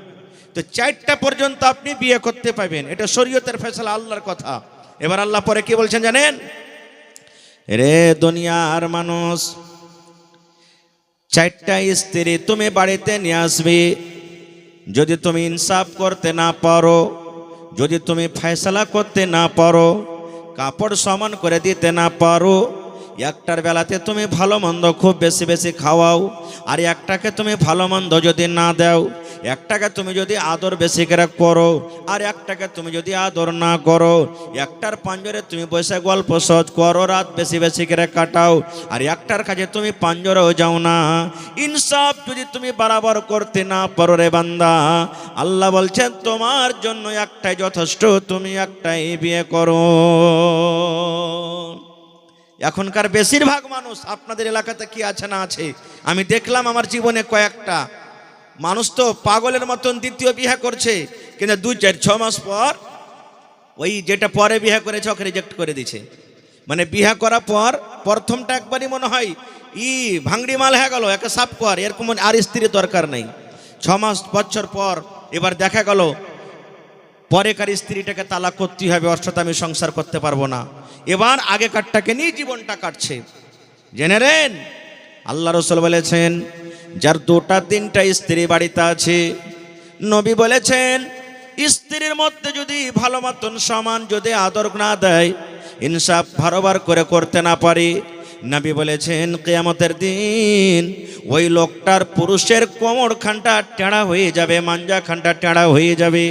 তো 4টা পর্যন্ত আপনি বিয়ে করতে পাবেন, এটা শরীয়তের ফয়সালা, আল্লাহর কথা। এবার আল্লাহ পরে কি বলছেন জানেন? রে দুনিয়ার মানুষ, 4টা স্ত্রী তুমি বাড়িতে নিয়ে আসবে, যদি তুমি ইনসাফ করতে না পারো, যদি তুমি ফয়সালা করতে না পারো, কাপড় সমান করে দিতে না পারো, একটার বেলাতে তুমি ভালো মন্দ খুব বেশি বেশি খাওয়াও, আর একটাকে তুমি ভালো মন্দ যদি না দাও, একটাকে তুমি যদি আদর বেশি করে করো, আর একটাকে তুমি যদি আদর না করো, একটার পাঞ্জরে তুমি বসে গল্প সহজ করো, রাত বেশি বেশি করে কাটাও, আর একটার কাছে তুমি পাঞ্জরেও যাও না, ইনসাফ যদি তুমি বরাবর করতে না পারো রে বান্দা, আল্লাহ বলছেন তোমার জন্য একটাই যথেষ্ট, তুমি একটাই বিয়ে করো। এখনকার বেশিরভাগ মানুষ, আপনাদের এলাকাতে কি আছে না আছে আমি দেখলাম আমার জীবনে কয়েকটা মানুষ, তো পাগলের মতন দ্বিতীয় বিয়ে করছে, কিন্তু 2-4-6 মাস পর ওই যেটা পরে বিয়ে করেছে ওকে রিজেক্ট করে দিছে। মানে বিয়ে করার পর প্রথমটা একবারই মনে হয় ভাঙড়ি মাল হয়ে গেল, একে সাফ কর, এরকম আর স্ত্রী দরকার নেই। 6 মাস বছর পর এবার দেখা গেল পরেকার স্ত্রীটাকে তালাক করতেই হবে, ওর সাথে আমি সংসার করতে পারবো না, এবার আগেকারটাকে নিয়ে জীবনটা কাটছে। জেনে নেন, আল্লাহ রাসূল বলেছেন যার 2টা 3টা স্ত্রী বাড়িতে আছে, নবী বলেছেন স্ত্রীর মধ্যে যদি ভালো মতন সমান যদি আদর না দেয়, ইনসাফ বারবার করে করতে না পারে, নবী বলেছেন কিয়ামতের দিন ওই লোকটার পুরুষের কোমর খানটা টেঁড়া হয়ে যাবে, মাঞ্জা খানটা টেঁড়া হয়ে যাবে,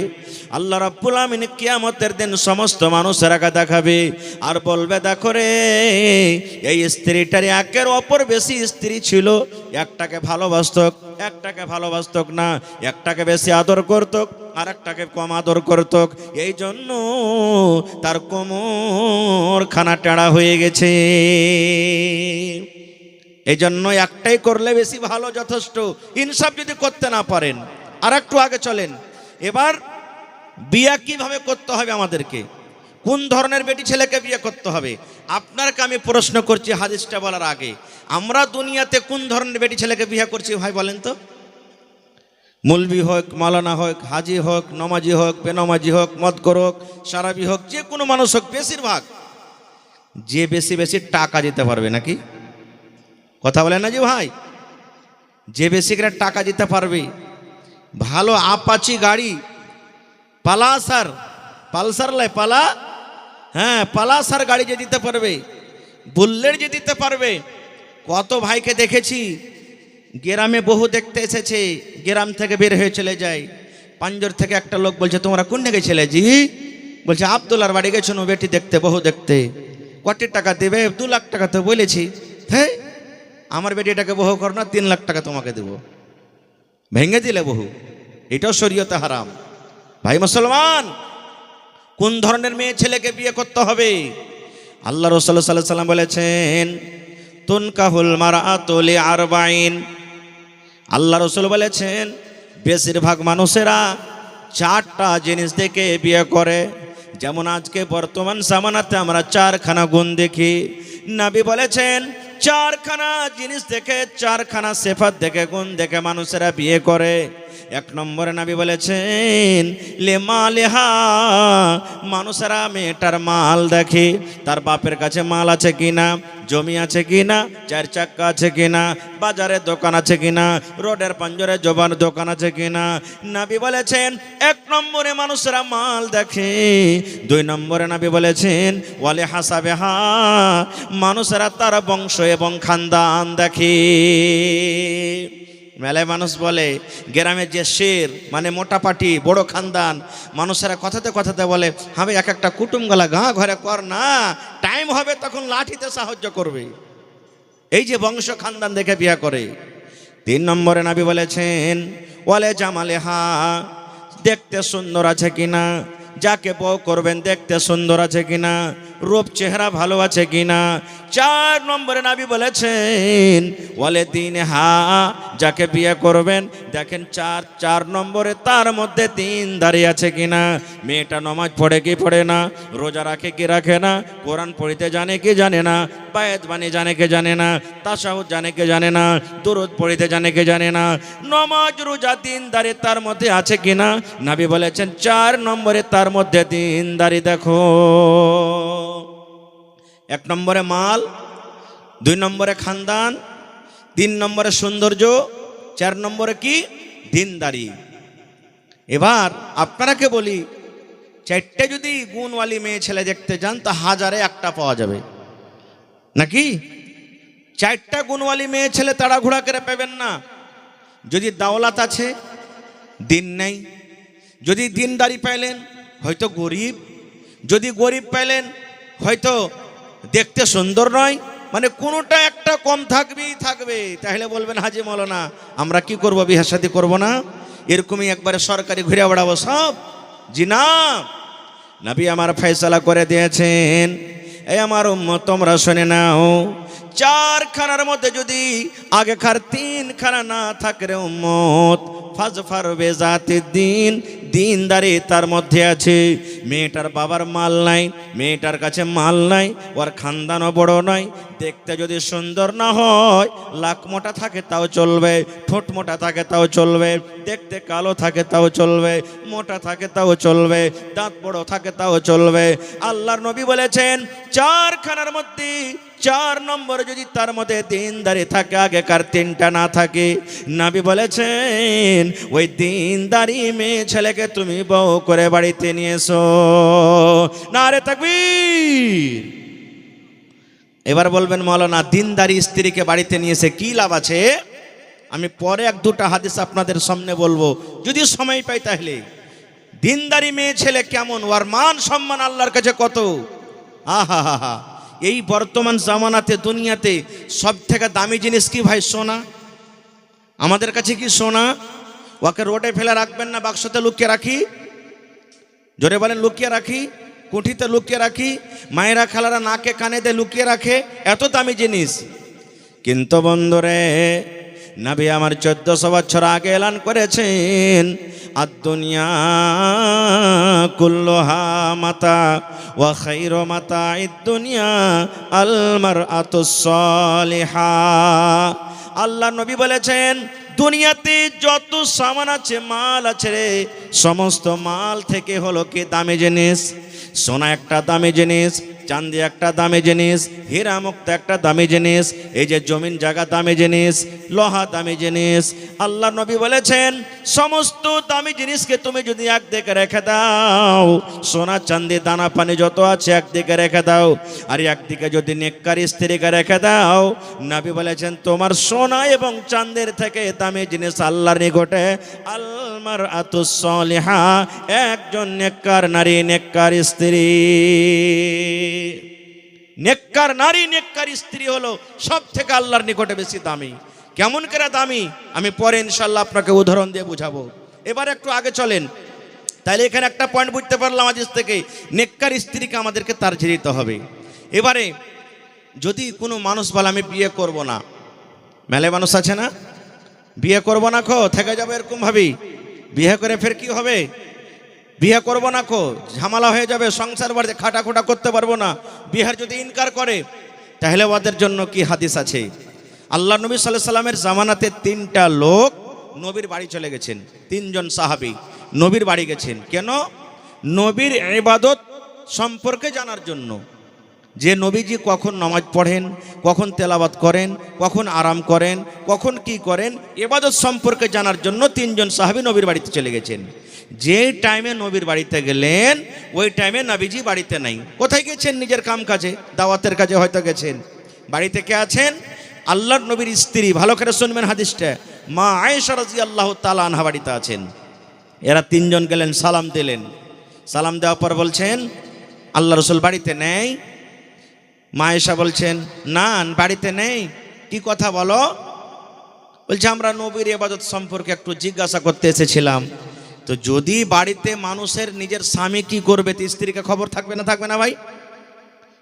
আল্লাহ রাব্বুল আমিন কিয়ামতের দিন সমস্ত মানুষেরাকে দেখাবে আর বলবে, দেখো রে, এই স্ত্রীটার একের অপর বেশি স্ত্রী ছিল, একটাকে ভালোবাসত না, একটাকে বেশি আদর করত আর একটাকে কম আদর করত, এই জন্য তার কোমর খানা টেড়া হয়ে গেছে। এই জন্য একটাই করলে বেশি ভালো, যথেষ্ট। ইনসাফ যদি করতে না পারেন, আর একটু আগে চলেন। এবার বিয়ে কিভাবে করতে হবে আমাদেরকে, কোন ধরনের বেটি ছেলেকে বিয়ে করতে হবে? আপনাকে আমি প্রশ্ন করছি হাদিসটা বলার আগে, আমরা দুনিয়াতে কোন ধরনের বেটি ছেলেকে বিয়ে করছি ভাই বলেন তো? মৌলবি হোক, মাওলানা হোক, হাজি হোক, নমাজি হোক, বেনমাজি হোক, মদকর হোক, সারাবি হোক, যে কোনো মানুষ হোক, বেশিরভাগ যে বেশি বেশি টাকা দিতে পারবে, নাকি কথা বলেন না যে ভাই? যে বেশি করে টাকা দিতে পারবে, ভালো আপাচি গাড়ি, পালাসার গাড়ি যে দিতে পারবে, বুল্লেট যে দিতে পারবে। কত ভাইকে দেখেছি গ্রামে বহু দেখতে এসেছে, গ্রাম থেকে বের হয়ে চলে যায়, পাঞ্জর থেকে একটা লোক বলছে, তোমরা কোন দিকে ছেলে? জি, বলছে আব্দুল্লার বাড়ি গেছো বেটি দেখতে, বহু দেখতে। কত টাকা দেবে? 2 লাখ টাকা তো বলেছি। হ্যাঁ, আমার বেটিটাকে বহু কর না, 3 লাখ টাকা তোমাকে দেবো। ভেঙে দিলে বহু, এটাও শরীয়তে হারাম। ভাই মুসলমান, কোন ধরনের মেয়ে ছেলেকে বিয়ে করতে হবে? আল্লাহ রাসূল সাল্লাল্লাহু আলাইহি ওয়াসাল্লাম বলেছেন, তুনকাহুল মারআতু লিআরবাইন। আল্লাহ রাসূল বলেছেন, বেশিরভাগ মানুষেরা 4টা জিনিস দেখে বিয়ে করে। যেমন আজকে বর্তমান জামানাতে আমরা 4খানা গুণ দেখি। নবী বলেছেন, 4খানা জিনিস দেখে, 4খানা সিফাত দেখে, গুণ দেখে মানুষেরা বিয়ে করে। 1 নম্বরে নবী বলেছেন, লিমালিহা, মানুষেরা মেয়েটার মাল দেখে, তার বাপের কাছে মাল আছে কিনা, জমি আছে কিনা, 4 চাক্কা আছে কিনা, বাজারে দোকান আছে কিনা, রোডের পাঞ্জরে জবান দোকান আছে কিনা। নবী বলেছেন 1 নম্বরে মানুষেরা মাল দেখে। 2 নম্বরে নবী বলেছেন, ওয়ালি হাসাবেহা, মানুষেরা তার বংশ এবং খানদান দেখে। মেলায় মানুষ বলে, গ্রামের যে শের মানে মোটা পাটি, বড় খানদান, মানুষেরা কথাতে কথাতে বলে, হবে এক একটা কুটুম গলা গাঁ ঘরে কর না, টাইম হবে তখন লাঠিতে সাহায্য করবে। এই যে বংশ খানদান দেখে বিয়ে করে। 3 নম্বরে নবী বলেছেন, ওয়ালে জামালেহা, দেখতে সুন্দর আছে কিনা, যাকে বউ করবেন দেখতে সুন্দর আছে কিনা, রূপ চেহারা ভালো আছে কিনা। 4 নম্বরে নবী বলেছেন, ওয়ালে দিনহা, যাকে বিয়ে করবেন দেখেন 4 নম্বরে তার মধ্যে দিনদারি আছে কিনা। মেয়েটা নামাজ পড়ে কি পড়ে না, রোজা রাখে কি রাখে না, কোরআন পড়িতে জানে কি জানে না, বায়াত বাণী জানে কি জানে না, তাশাহুদ জানে কি জানে না, দুরূদ পড়িতে জানে কি জানে না, নামাজ রোজা দিনদারি তার মধ্যে আছে কিনা। নবী বলেছেন 4 নম্বরে তার মধ্যে দিনদারি দেখো। 1 নম্বরে মাল, 2 নম্বরে খানদান, 3 নম্বরে সৌন্দর্য, 4 নম্বরে কি? দিনদারি। এবার আপনারাকে বলি, 4টে যদি গুণওয়ালি মেয়ে ছেলে দেখতে যান তা 1000-এ 1টা পাওয়া যাবে, নাকি? 4টা গুণওয়ালি মেয়ে ছেলে তাড়াঘোড়া করে পাবেন না। যদি দাওলাত আছে, দিন নেই। যদি দিনদারি পাইলেন, হয়তো গরিব। যদি গরিব পাইলেন, হয়তো দেখতে সুন্দর নয়, মানে কোনোটা একটা কম থাকবেই থাকবে। তাহলে বলবেন, হাজি মাওলানা আমরা কি করব, বিয়ে শাদী করবো না? এরকমই একবারে সরকারি ঘুরে বেড়াবো সব? জি না, নবী আমার ফয়সালা করে দিয়েছেন। এই আমার উম্মত তোমরা শুনে নাও, 4 খানার মধ্যে যদি আগেকার 3 খানা না থাকে রে উম্মত, ফাজফার বেজাতি দিন, দিনদারি তার মধ্যে আছে। মেয়েটার বাবার মাল নাই, মেয়েটার কাছে মাল নাই, ওর খানদানও বড় নয়, দেখতে যদি সুন্দর না হয়, লাক মোটা থাকে তাও চলবে, ঠোঁট মোটা থাকে তাও চলবে, দেখতে কালো থাকে তাও চলবে, মোটা থাকে তাও চলবে, দাঁত বড় থাকে তাও চলবে। আল্লাহর নবী বলেছেন 4 খানার মধ্যে 4 নম্বর যদি তার মধ্যে দিনদারি থাকে, আগেকার 3টা না থাকে, নবী বলেছেন ওই দিনদারি মেয়ে ছেলেকে তুমি বউ করে বাড়িতে নিয়ে এসো। নারে তাকবীর। এবার বলবেন, মাওলানা দিনদারি স্ত্রীকে বাড়িতে নিয়ে এসে কি লাভ আছে? আমি পরে 1-2টা হাদিস আপনাদের সামনে বলবো, যদি সময় পাই তাহলে। দিনদারি মেয়ে ছেলে কেমন, ওর মান সম্মান আল্লাহর কাছে কত। আহা হা হা, এই বর্তমান জামানাতে দুনিয়াতে সব থেকে দামি জিনিস কি ভাই? সোনা। আমাদের কাছে কি সোনা? ওকে রোডে ফেলে রাখবেন না, বাক্সতে লুকিয়ে রাখি? জোরে বলেন, লুকিয়ে রাখি, কুঠিতে লুকিয়ে রাখি, মায়েরা খালারা নাকে কানে দিয়ে লুকিয়ে রাখে, এত দামি জিনিস। কিন্তু বন্ধুরে, নবী আমার 1400 বছর আগে এলান করেছেন, আদ-দুনিয়া কুল্লুহা মাতা ওয়া খায়রু মাতা'id দুনিয়া আল মারআতুস সালিহা। আল্লাহ নবী বলেছেন, দুনিয়াতে যত সামান আছে, মাল আছে রে, সমস্ত মাল থেকে হলো কি দামি জিনিস। সোনা একটা দামি জিনিস, চাঁদি একটা দামি জিনিস, হীরা মুক্ত একটা দামি জিনিস, এই যে জমিন জায়গা দামি জিনিস, লোহা দামি জিনিস। আল্লাহ নবী বলেছেন, সমস্ত দামি জিনিসকে তুমি যদি একদিকে রেখে দাও, সোনা চাঁদি দানা পানি যত আছে একদিকে রেখে দাও, আর একদিকে যদি নেককার স্ত্রীকে রেখে দাও, নবী বলেছেন তোমার সোনা এবং চাঁদের থেকে দামি জিনিস আল্লাহর নিকটে আল মারআতুস সালিহা, একজন নেককার নারী, নেককার স্ত্রী। নেককার নারী, নেককার স্ত্রী হলো সব থেকে আল্লাহর নিকটে বেশি দামি। কেমন করে দামি আমি পরে ইনশাল্লাহ আপনাকে উদাহরণ দিয়ে বুঝাবো। এবার একটু আগে চলেন। তাহলে এখানে একটা পয়েন্ট বুঝতে পারলাম আজ থেকে, নেককার স্ত্রীকে আমাদেরকে তারজিহ দিতে হবে। এবারে যদি কোনো মানুষ বলে আমি বিয়ে করব না, মেলে মানুষ আছে না, বিয়ে করব না খো থেকে যাবে এরকম ভাবি, বিয়ে করে ফের কি হবে, বিয়ে করব না খো ঝামেলা হয়ে যাবে, সংসার বাড়িতে খাটাখোটা করতে পারবো না, বিয়ের যদি ইনকার করে, তাহলে ওদের জন্য কি হাদিস আছে। আল্লাহ নবী সাল্লাল্লাহু আলাইহি সাল্লামের জামানাতে 3টা লোক নবীর বাড়ি চলে গেছেন, 3জন সাহাবী নবীর বাড়ি গেছেন। কেন? নবীর ইবাদত সম্পর্কে জানার জন্য, যে নবীজি কখন নামাজ পড়েন, কখন তেলাওয়াত করেন, কখন আরাম করেন, কখন কি করেন, ইবাদত সম্পর্কে জানার জন্য 3জন সাহাবী নবীর বাড়িতে চলে গেছেন। যে টাইমে নবীর বাড়িতে গেলেন, ওই টাইমে নবীজি বাড়িতে নাই। কোথায় গেছেন? নিজের কাম কাজে, দাওয়াতের কাজে হয়তো গেছেন। বাড়িতে কে আছেন? আল্লাহর নবীর স্ত্রী, ভালো করে শুনবেন হাদিসটা, মা আয়েশা রাদিয়াল্লাহু তাআলা আনহা বাড়িতে আছেন। এরা 3জন গেলেন, সালাম দিলেন। সালাম দেওয়ার পর বলছেন আল্লাহ রাসূল বাড়িতে নেই। মা আয়েশা বলছেন না, বাড়িতে নেই। কি কথা বলো? বলছে আমরা নবীর ইবাদত সম্পর্কে একটু জিজ্ঞাসা করতে এসেছিলাম। তো যদি বাড়িতে মানুষের নিজের স্বামী কি করবে, তো স্ত্রীকে খবর থাকবে না, থাকবে না ভাই?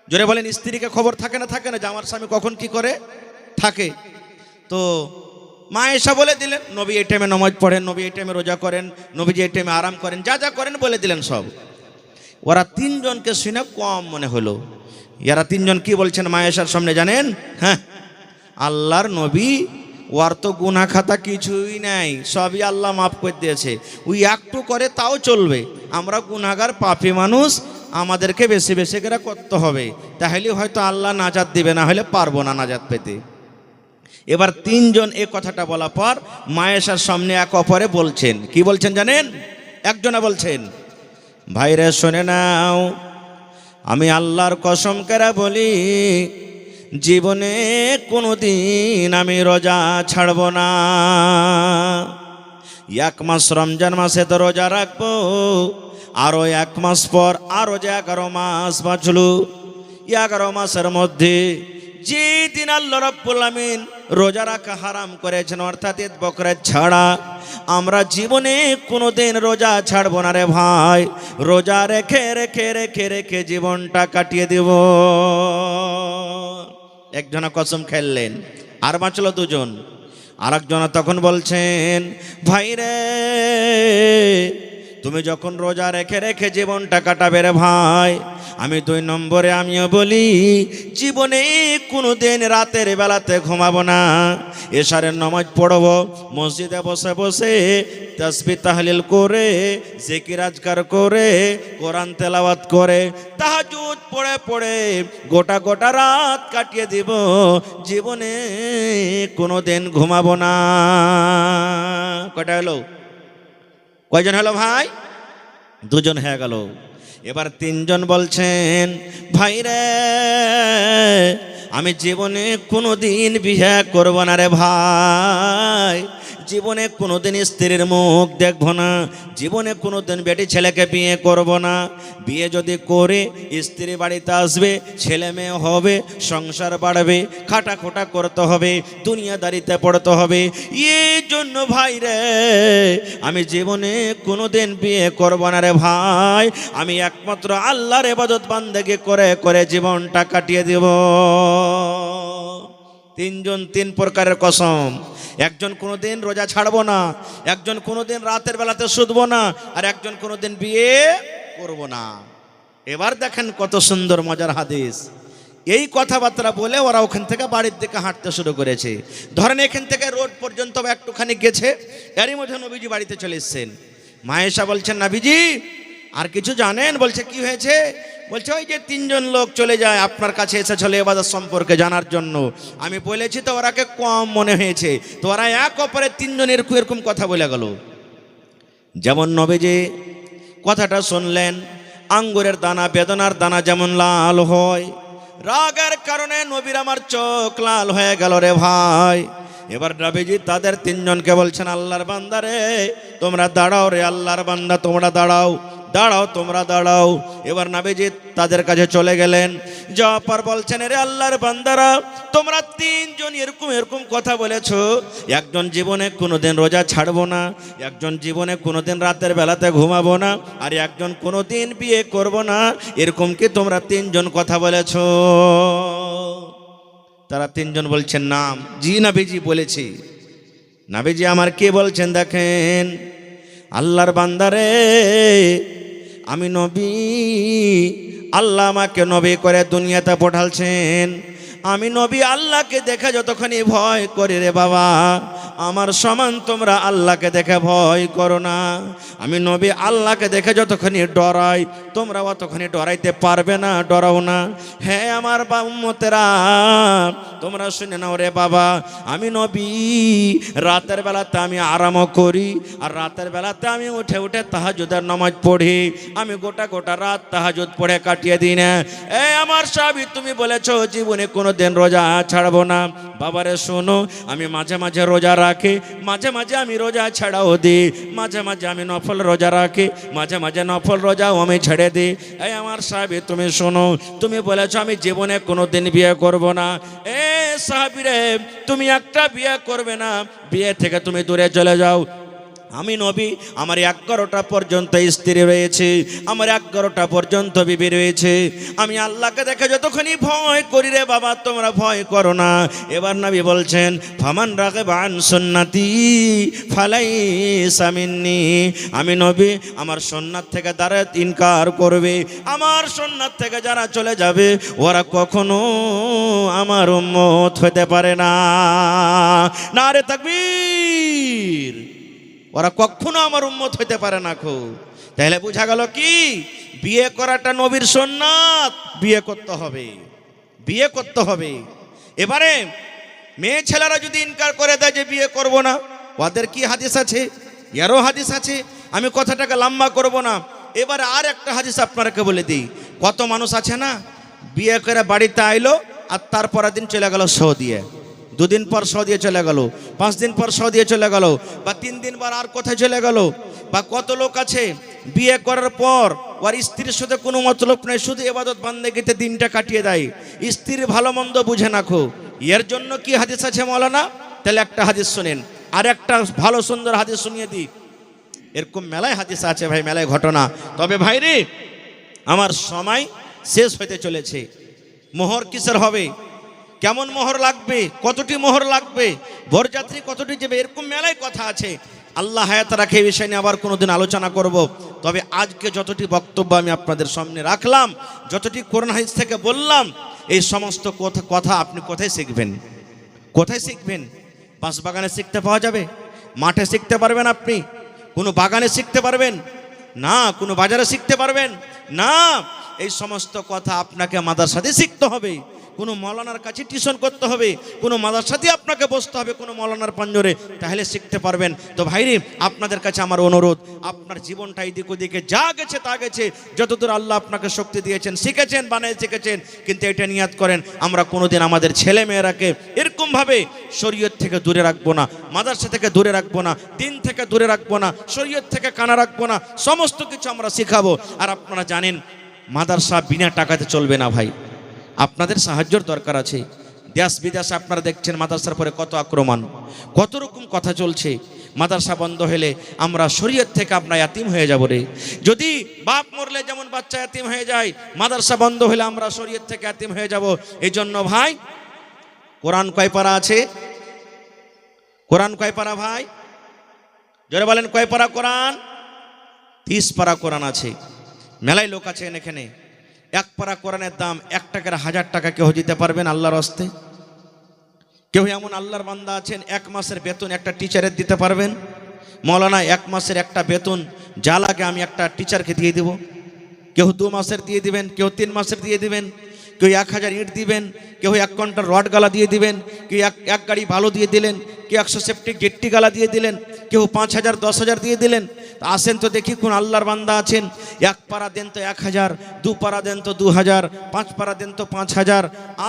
জোরে বলেন, স্ত্রীকে খবর থাকে না, থাকে না যে আমার স্বামী কখন কি করে? থাকে। তো মা আয়েশা বলে দিলেন নবী এই টাইমে নামাজ পড়েন, নবী এই টাইমে রোজা করেন, নবীজি এই টাইমে আরাম করেন, যা যা করেন বলে দিলেন সব। ওরা 3জনকে শুনে কম মনে হলো। এরা 3জন কি বলছেন মা আয়েশার সামনে জানেন? হ্যাঁ, আল্লাহর নবী, ওর তো গুনাহ খাতা কিছুই নাই, সবই আল্লাহ মাফ করে দিয়েছে, ওই একটু করে তাও চলবে। আমরা গুনাহগার পাপী মানুষ, আমাদেরকে বেশি বেশি করে করতে হবে, তাহলে হয়তো আল্লাহ নাজাত দিবে, না হলে পারবো না নাজাত পেতে। এবার 3জন এই কথাটা বলার পর মা আয়েশার সামনে এক অপরে বলছেন, কি বলছেন জানেন? একজনে বলছেন, ভাইরে শুনে নাও, আমি আল্লাহর কসম করে বলি, জীবনে কোনোদিন আমি রোজা ছাড়ব না। 1 মাস রমজান মাসে তো রোজা রাখবো, আরো 1 মাস পর আরো যে 11 মাস বাঁচলো, 11 মাসের মধ্যে যে দিন আল্লাহ রাব্বুল আমিন রোজা রাখা হারাম করেছেন, অর্থাৎ ঈদ বকরীদ ছাড়া, আমরা জীবনে কোনোদিন রোজা ছাড়বো না রে ভাই। রোজা রেখে রেখে রেখে রেখে জীবনটা কাটিয়ে দেব। একজনা কসম খেললেন, আর বাঁচলো 2জন। আর একজনা তখন বলছেন, ভাই রে, তুমি যখন রোজা রেখে রেখে জীবনটা কাটাবে রে ভাই, আমি 2 নম্বরে আমিও বলি, জীবনে কোনোদিন রাতের বেলাতে ঘুমাবো না, এশারের নামাজ পড়বো, মসজিদে বসে বসে তাসবিহ তাহলিল করে, জিকির আজকার করে, কোরআন তেলাওয়াত করে, তাহাজ্জুদ পড়ে পড়ে গোটা গোটা রাত কাটিয়ে দিব, জীবনে কোনোদিন ঘুমাবো না। কয়টা হলো? কয়জন হলো ভাই? 2জন হয়ে গেল। এবার 3জন বলছেন, ভাই রে, আমি জীবনে কোনোদিন বিয়ে করব না রে ভাই, জীবনে কোনোদিন স্ত্রীর মুখ দেখবো না, জীবনে কোনোদিন বেটি ছেলেকে বিয়ে করব না। বিয়ে যদি করে স্ত্রী বাড়িতে আসবে, ছেলে মেয়ে হবে, সংসার বাড়বে, খাটাখোটা করতে হবে, দুনিয়াদারিতে পড়তে হবে। এই জন্য ভাই রে আমি জীবনে কোনোদিন বিয়ে করব না রে ভাই। আমি একমাত্র আল্লাহর ইবাদত বান্দেগি করে করে জীবনটা কাটিয়ে দেব। তিনজন তিন প্রকারের কসম। একজন কোনোদিন রোজা ছাড়বো না, একজন কোনোদিন রাতের বেলাতে শুধবো না, আর একজন কোনোদিন বিয়ে করব না। এবার দেখেন কত সুন্দর মজার হাদিস। এই কথাবার্তা বলে ওরা ওখান থেকে বাড়ির দিকে হাঁটতে শুরু করেছে। ধরেন এখান থেকে রোড পর্যন্ত একটুখানি গেছে, এরই মধ্যে নবীজি বাড়িতে চলে এসছেন। মায়েশা বলছেন, নবীজি আর কিছু জানেন? বলছে কি হয়েছে? বলছে ওই যে তিনজন লোক চলে যায় আপনার কাছে এসেছিল ইবাদত সম্পর্কে জানার জন্য। আমি বলেছি তো ওরাকে কম মনে হয়েছে, তো ওরা এক অপরে তিনজন এরকম কথা বলে গেল। যেমন নবীজি কথাটা শুনলেন, আঙ্গুরের দানা বেদনার দানা যেমন লাল হয়, রাগের কারণে নবীর আমার চোখ লাল হয়ে গেল রে ভাই। এবার নবীজি তাদের তিনজনকে বলছেন, আল্লাহর বান্দা রে তোমরা দাঁড়াও রে, আল্লাহর বান্দা তোমরা দাঁড়াও, দাঁড়াও তোমরা দাঁড়াও। এবার নবীজি তাদের কাছে চলে গেলেন, যাওয়ার পর বলছেন, রে আল্লাহর বান্দারা তোমরা তিনজন এরকম কথা বলেছো, একজন জীবনে কোনোদিন রোজা ছাড়বো না, একজন জীবনে কোনোদিন রাতের বেলাতে ঘুমাবো না, আর একজন কোনোদিন বিয়ে করব না, এরকম কি তোমরা তিনজন কথা বলেছো? তারা তিনজন বলছেন নাম। জি নবীজি বলেছি। নবীজি আমার কে বলছেন দেখেন, আল্লাহর বান্দারে আমি নবী, আল্লাহ আমাকে নবী করে দুনিয়াতে পাঠালছেন। আমি নবী আল্লাহকে দেখে যতক্ষণই ভয় করি রে বাবা, আমার সমান তোমরা আল্লাহকে দেখে ভয় করো না। আমি নবী আল্লাহকে দেখে যতক্ষণই ডরাই, তোমরা অতক্ষণই ডরাইতে পারবে না, ডরাও না। হ্যাঁ আমার উম্মতেরা তোমরা শুনে নাও রে বাবা, আমি নবী রাতের বেলাতে আমি আরামও করি, আর রাতের বেলাতে আমি উঠে উঠে তাহাজ্জুদের নামাজ পড়ি। আমি গোটা গোটা রাত তাহাজ্জুদ পড়ে কাটিয়ে দিই না। এই আমার সাহাবী তুমি বলেছো জীবনে কোনোদিন রোজা ছাড়বো না। বাবারে শোনো, আমি মাঝে মাঝে রোজা রাখি, মাঝে মাঝে আমি রোজা ছাড়াও দিই, মাঝে মাঝে আমি নফল রোজা রাখি, মাঝে মাঝে নফল রোজাও আমি ছেড়ে দিই। এই আমার সাহাবী তুমি শোনো, তুমি বলেছো আমি জীবনে কোনোদিন বিয়ে করব না। এ সাহাবী রে তুমি একটা বিয়ে করবে না, বিয়ে থেকে তুমি দূরে চলে যাও। আমি নবী, আমার 11টা পর্যন্ত স্ত্রী রয়েছে, আমার 11টা পর্যন্ত বিবি রয়েছে। আমি আল্লাহকে দেখে যতক্ষণই ভয় করি রে বাবা, তোমরা ভয় করো না। এবার নবী বলছেন, ফামান রাগিবা আন সুন্নতি ফালাইসা মিন্নি। আমি নবী আমার সুন্নাত থেকে যারা ইনকার করবে, আমার সুন্নাত থেকে যারা চলে যাবে, ওরা কখনো আমার উম্মত হতে পারে না। নারে তাকবীর। ওরা কখনো আমার উম্মত হইতে পারে না। তাহলে বোঝা গেল কি, বিয়ে করাটা নবীর সুন্নাত, বিয়ে করতে হবে, বিয়ে করতে হবে। এবারে মেয়ে ছেলেরা যদি ইনকার করে দেয় যে বিয়ে করব না, ওদের কি হাদিস আছে? এরও হাদিস আছে। আমি কথাটাকে লম্বা করব না। এবারে আর একটা হাদিস আপনাকে বলে দিই। কত মানুষ আছে না, বিয়ে করে বাড়িতে আইলো আর তারপরের দিন চলে গেল সৌদিয়ে, 2 দিন পর সৌদিয়ে চলে গেল, 5 দিন পর সৌদিয়ে চলে গেল, বা 3 দিন পর আর কোথায় চলে গেল। বা কত লোক আছে বিয়ে করার পর ওর স্ত্রীর সাথে কোনো মতলব নেই, শুধু ইবাদত বান্দেগিতে দিনটা কাটিয়ে দেয়, স্ত্রীর ভালো মন্দ বুঝে না। এর জন্য কি হাদিস আছে মাওলানা? তাহলে একটা হাদিস শুনেন, আর একটা ভালো সুন্দর হাদিস শুনিয়ে দিই। এরকম মেলায় হাদিস আছে ভাই, মেলায় ঘটনা। তবে ভাই রে আমার সময় শেষ হতে চলেছে। মোহর কিসের হবে, কেমন মোহর লাগবে, কতটি মোহর লাগবে, বরযাত্রী কতটি যাবে, এরকম মেলায় কথা আছে। আল্লাহ হায়াত রাখে এই বিষয় নিয়ে আবার কোনোদিন আলোচনা করব। তবে আজকে যতটি বক্তব্য আমি আপনাদের সামনে রাখলাম, যতটি কোরআন হাদিস থেকে বললাম, এই সমস্ত কথা আপনি কোথায় শিখবেন? কোথায় শিখবেন? বাঁশবাগানে শিখতে পাওয়া যাবে? মাঠে শিখতে পারবেন আপনি? কোনো বাগানে শিখতে পারবেন না? কোনো বাজারে শিখতে পারবেন না? এই সমস্ত কথা আপনাকে মাদ্রাসাতে শিখতে হবে। কোনো মৌলানার কাছে টিউশন করতে হবে, কোনো মাদ্রাসাতে আপনাকে বসতে হবে, কোনো মৌলানার পাঞ্জরে, তাহলে শিখতে পারবেন। তো ভাইরে, আপনাদের কাছে আমার অনুরোধ, আপনার জীবনটা এদিক ওদিকে যা গেছে তা গেছে, যতদূর আল্লাহ আপনাকে শক্তি দিয়েছেন, শিখেছেন, বানায় শিখেছেন, কিন্তু এটা নিয়াত করেন আমরা কোনোদিন আমাদের ছেলে মেয়েরাকে এরকমভাবে শরীয়ত থেকে দূরে রাখবো না, মাদ্রাসা থেকে দূরে রাখবো না, দিন থেকে দূরে রাখবো না, শরীয়ত থেকে কানা রাখবো না, সমস্ত কিছু আমরা শেখাবো। আর আপনারা জানেন মাদ্রাসা বিনা টাকাতে চলবে না ভাই, আপনাদের সাহায্যের দরকার আছে। দেশ বিদেশে আপনারা দেখছেন মাদ্রাসার পরে কত আক্রমণ, কত রকম কথা চলছে। মাদ্রাসা বন্ধ হলে আমরা শরীয়ত থেকে আমরা ইয়াতিম হয়ে যাব রে। যদি বাপ মরলে যেমন বাচ্চা ইয়াতিম হয়ে যায়, মাদ্রাসা বন্ধ হলে আমরা শরীয়ত থেকে ইয়াতিম হয়ে যাব। এই জন্য ভাই, কোরআন কয় পারা আছে? কোরআন কয় পারা ভাই? জোরে বলেন, কয় পারা কোরআন? 30 পারা কোরআন আছে। মেলায় লোক আছেন এখানে, এক পারা কোরআনের দাম 1 টাকার 1000 টাকা কেউ দিতে পারবেন আল্লাহর হস্তে? কেউ এমন আল্লাহর বান্দা আছেন 1 মাসের বেতন একটা টিচারের দিতে পারবেন? মৌলানা 1 মাসের একটা বেতন যা লাগে আমি একটা টিচারকে দিয়ে দেব। কেউ 2 মাসের দিয়ে দিবেন, কেউ 3 মাসের দিয়ে দিবেন, কেউ 1000 ইট দিবেন, কেউ 1 ঘন্টার রড গালা দিয়ে দিবেন, কেউ এক গাড়ি বালু দিয়ে দিলেন, কেউ 100 সেফটি গেট্টি গালা দিয়ে দিলেন, কেউ 5000 10,000 দিয়ে দিলেন। আসেন তো দেখি কোন আল্লাহর বান্দা আছেন 1 পারা দেন তো 1000, 2 পারা দেন তো 2000, 5 পারা দেন তো 5000।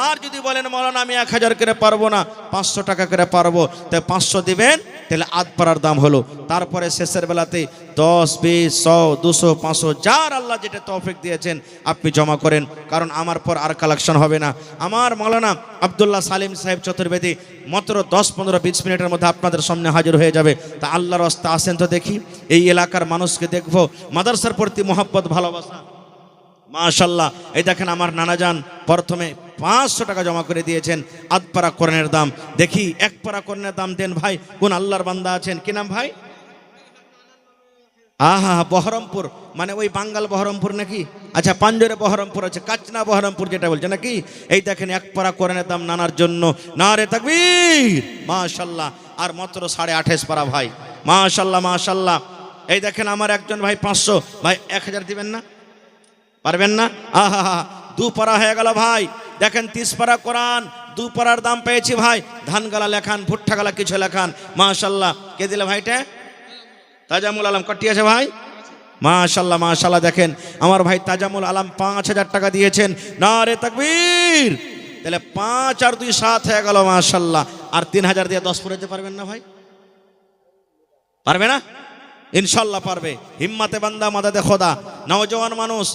আর যদি বলেন মৌলানা আমি 1000 করে পারবো না, 500 টাকা করে পারবো, তাই 500 দিবেন, তাহলে 8 পারার দাম হলো। তারপরে শেষের বেলাতে 10, 20, 100, 200, 500 যার আল্লাহ যেটা তৌফিক দিয়েছেন আপনি জমা করেন, কারণ আমার পর আর কালেকশন হবে না। আমার মৌলানা আব্দুল্লাহ সালিম সাহেব চতুর্বেদী মাত্র 10, 15, 20 মিনিটের মধ্যে আপনাদের সামনে হাজির হয়ে যাবে। তা আল্লাহর রাস্তা আসেন তো দেখি, এই এলাকার মানুষকে দেখবো মাদ্রাসার প্রতি মহব্বত ভালোবাসা। মাশাআল্লাহ, এই দেখেন আমার নানাজান প্রথমে 500 টাকা জমা করে দিয়েছেন 8 পারা কোরআনের দাম। দেখি 1 পারা কোরআনের দাম দেন ভাই, কোন আল্লাহর বান্দা আছেন? কি নাম ভাই? আহা, বহরমপুর মানে ওই বাঙ্গাল বহরমপুর নাকি? আচ্ছা, পাঞ্জরে বহরমপুর আছে, কাচনা বহরমপুর যেটা বলছে নাকি? এই দেখেন 1 পারা কোরআনের দাম নানার জন্য, নারে তাকবীর, মাশাআল্লাহ। আর মাত্র 28.5 পারা ভাই, মাশাআল্লাহ মাশাআল্লাহ। এই দেখেন আমার একজন ভাই 500, ভাই 1000 দিবেন না? পারবেন না? আহা, 2 পারা হয়ে গেল ভাই। দেখেন 30 পারা কোরআন, 2 পারার দাম পেয়েছি ভাই। ধান গালা লেখান, ভুট্টা গালা কিছু লেখান, মাশাআল্লাহ। কে দিলে ভাইটা? তাজামুল আলম। কটি আছে ভাই? মাশাআল্লাহ মাশাআল্লাহ। দেখেন আমার ভাই তাজামুল আলম 5000 টাকা দিয়েছেন, নারে তাকবীর। তাহলে 5 আর 2 7 হয়ে গেল, মাশাআল্লাহ। আর 3000 দিয়ে 10 পড়াতে পারবেন না ভাই? পারবে না? ইনশাল্লাহ পারবে। হিম্মাতে বান্দা মাদাদে খোদা, নওজওয়ান মানুষ,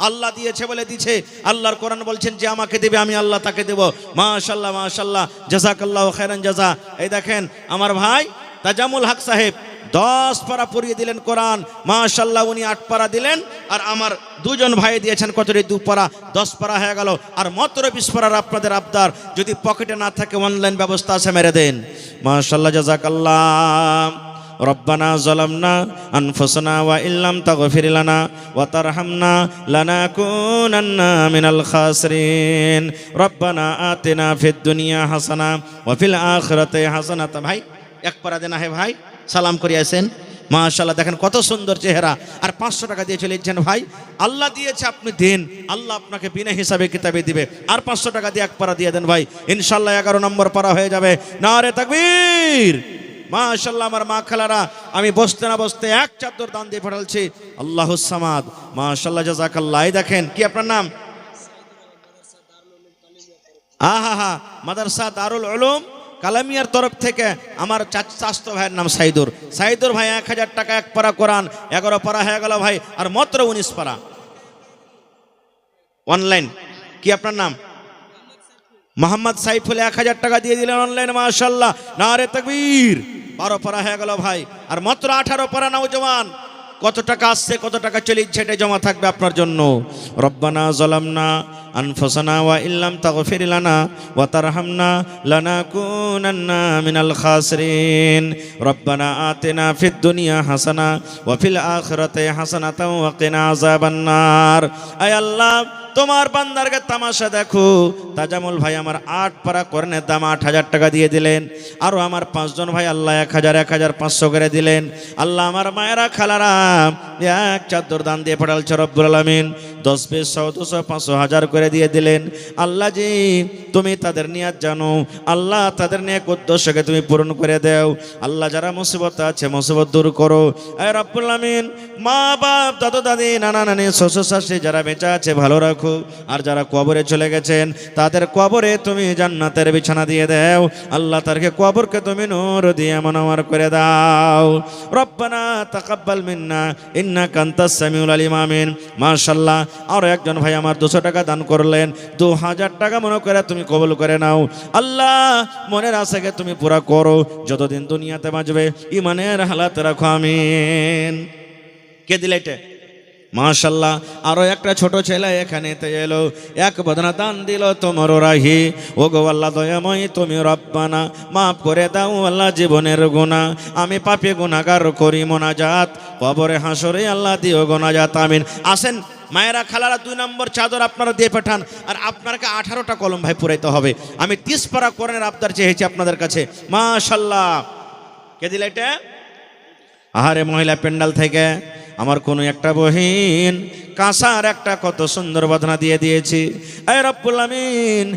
আল্লাহ দিয়েছে বলে দিছে। আল্লাহর কোরআন বলছেন যে আমাকে দেবে আমি আল্লাহ তাকে দেব। মাশাআল্লাহ মাশাআল্লাহ, জাযাকাল্লাহু খাইরান জাযা। এই দেখেন আমার ভাই তাজামুল হক সাহেব 10 পারা পড়িয়ে দিলেন কোরআন, মাশাআল্লাহ। উনি 8 পারা দিলেন, আর আমার 2 জন ভাই দিয়েছেন কতটি? 2 পারা, 10 পারা হয়ে গেল। আর মাত্র 20 পারার আপনাদের আবদার, যদি পকেটে না থাকে অনলাইন ব্যবস্থা আছে, মেরে দেন। মাশাআল্লাহ, জাযাকাল্লাহ। রব্বানা যালামনা আনফুসানা ওয়া ইল্লাম তাগফির লানা ওয়া তারহামনা লানাকুনান্না মিনাল খাসিরিন। রব্বানা আতিনা ফিদ দুনিয়া হাসানা ওয়া ফিল আখিরাতি হাসানা। ভাই 1 পারা দেনা হে ভাই, সালাম করে আসেন। মাশাআল্লাহ, দেখেন কত সুন্দর চেহারা। আর 500 টাকা দিয়ে চলে যাচ্ছেন ভাই। আল্লাহ দিয়েছে, আপনি দেন, আল্লাহ আপনাকে বিনা হিসাবে কিতাবে দিবে। আর 500 টাকা দিয়ে 1 পারা দিয়ে দেন ভাই, ইনশাআল্লাহ 11 নম্বর পারা হয়ে যাবে। নারে তাকবীর, মাশাআল্লাহ। আমার মা খালারা, আমি বসতে না বসতে 1 চাদর দান দিয়ে পাঠালছি। আল্লাহুস সামাদ, মাশাআল্লাহ, জাযাকাল্লাহ। এই দেখেন, কি আপনার নাম? আহা, মাদ্রাসা দারুল উলুম কালামিয়ার তরফ থেকে আমার চাচতো ভাইয়ের নাম সাইদুর। সাইদুর ভাই 1000 টাকা 1 পারা কোরআন, 11 পারা হয়ে গেল ভাই। আর মাত্র 19 পারা অনলাইন। কি আপনার নাম? মোহাম্মদ সাইফুল 1000 টাকা দিয়ে দিলেন অনলাইন, মাশাআল্লাহ, নারে তাকবীর। 12 পারা হয়ে গেল ভাই। আর মাত্র 18 পারা নওজওয়ান। কত টাকা আসছে, কত টাকা চলে যাচ্ছে, এটা জমা থাকবে আপনার জন্য। রব্বানা যালামনা আনফুসানা ওয়া ইল্লাম তাগফির লানা ওয়া তারহামনা লানাকুনান্না মিনাল খাসিরিন। রব্বানা আতিনা ফিদ দুনিয়া হাসানা ওয়া ফিল আখিরাতি হাসানাতাও ওয়া কিনা আযাবান নার। আয় আল্লাহ, তোমার বান্দারকে তামাশা দেখো। তাজামুল ভাই আমার 8 পারা কোরআনের দাম 8000 টাকা দিয়ে দিলেন। আরও আমার 5 জন ভাই আল্লাহ 1000 1500 করে দিলেন। আল্লাহ আমার মায়েরা খালারা 1 চাদর দান দিয়ে পাঠালছে রব্বুল আলামিন। 10 20 100 200 500 1000 করে দিয়ে দিলেন। আল্লাহ জি তুমি তাদের নিয়াত জানো, আল্লাহ তাদের নেক উদ্দেশ্যকে তুমি পূরণ করে দাও। আল্লাহ যারা মুসিবত আছে মুসিবত দূর করো। আয় রব্বুল আমিন মা বাপ দাদু দাদি নানা নানি শ্বশুর শাশুড়ি যারা বেঁচে আছে ভালো রাখো, আর যারা কবরে চলে গেছেন তাদের কবরে তুমি জান্নাতের বিছানা দিয়ে দাও। আল্লাহ তাদেরকে কবরকে তুমি নূর দিয়ে মনোয়ার করে দাও। রব্বানা তাকাব্বাল মিন্না ইন্নাকা আনতাস সামিউল আলিম। আমিন। মাশাআল্লাহ আর একজন ভাই আমার 200 টাকা দান করলেন, 2000 টাকা মনে করে তুমি কবুল করে নাও। আল্লাহ মনের আশাকে তুমি পুরা করো, যতদিন দুনিয়াতে বাঁচবে ইমানের হালাত রাখো। আমিন। কে দিলে এটা? মাশাআল্লাহ আরো একটা ছোট ছেলে এখানে এলো, এক বদনা দান দিল তোমার রাহি। ও গো আল্লাহ দয়াময় তুমি রব্বানা মাফ করে দাও আল্লাহ জীবনের গুনাহ, আমি পাপী গুনাহগার করি মোনাজাত, কবরে হাসরে আল্লাহ দিও গোনাজাত। আমিন। আসেন মায়েরা খালারা 2 নম্বর চাদর আপনারা দিয়ে পাঠান। আর আপনাকে 18টা কলম ভাই পুরাইতে হবে। আমি 30 পারা কোরআনের আবদার চেয়েছি আপনাদের কাছে। মাশাআল্লাহ। কে দিলে এটা? আহারে মহিলা প্যান্ডাল থেকে আমার কোনো একটা বহিন কাঁসার একটা কত সুন্দর বদনা দিয়ে দিয়েছি। আয় রব্বুল আমিন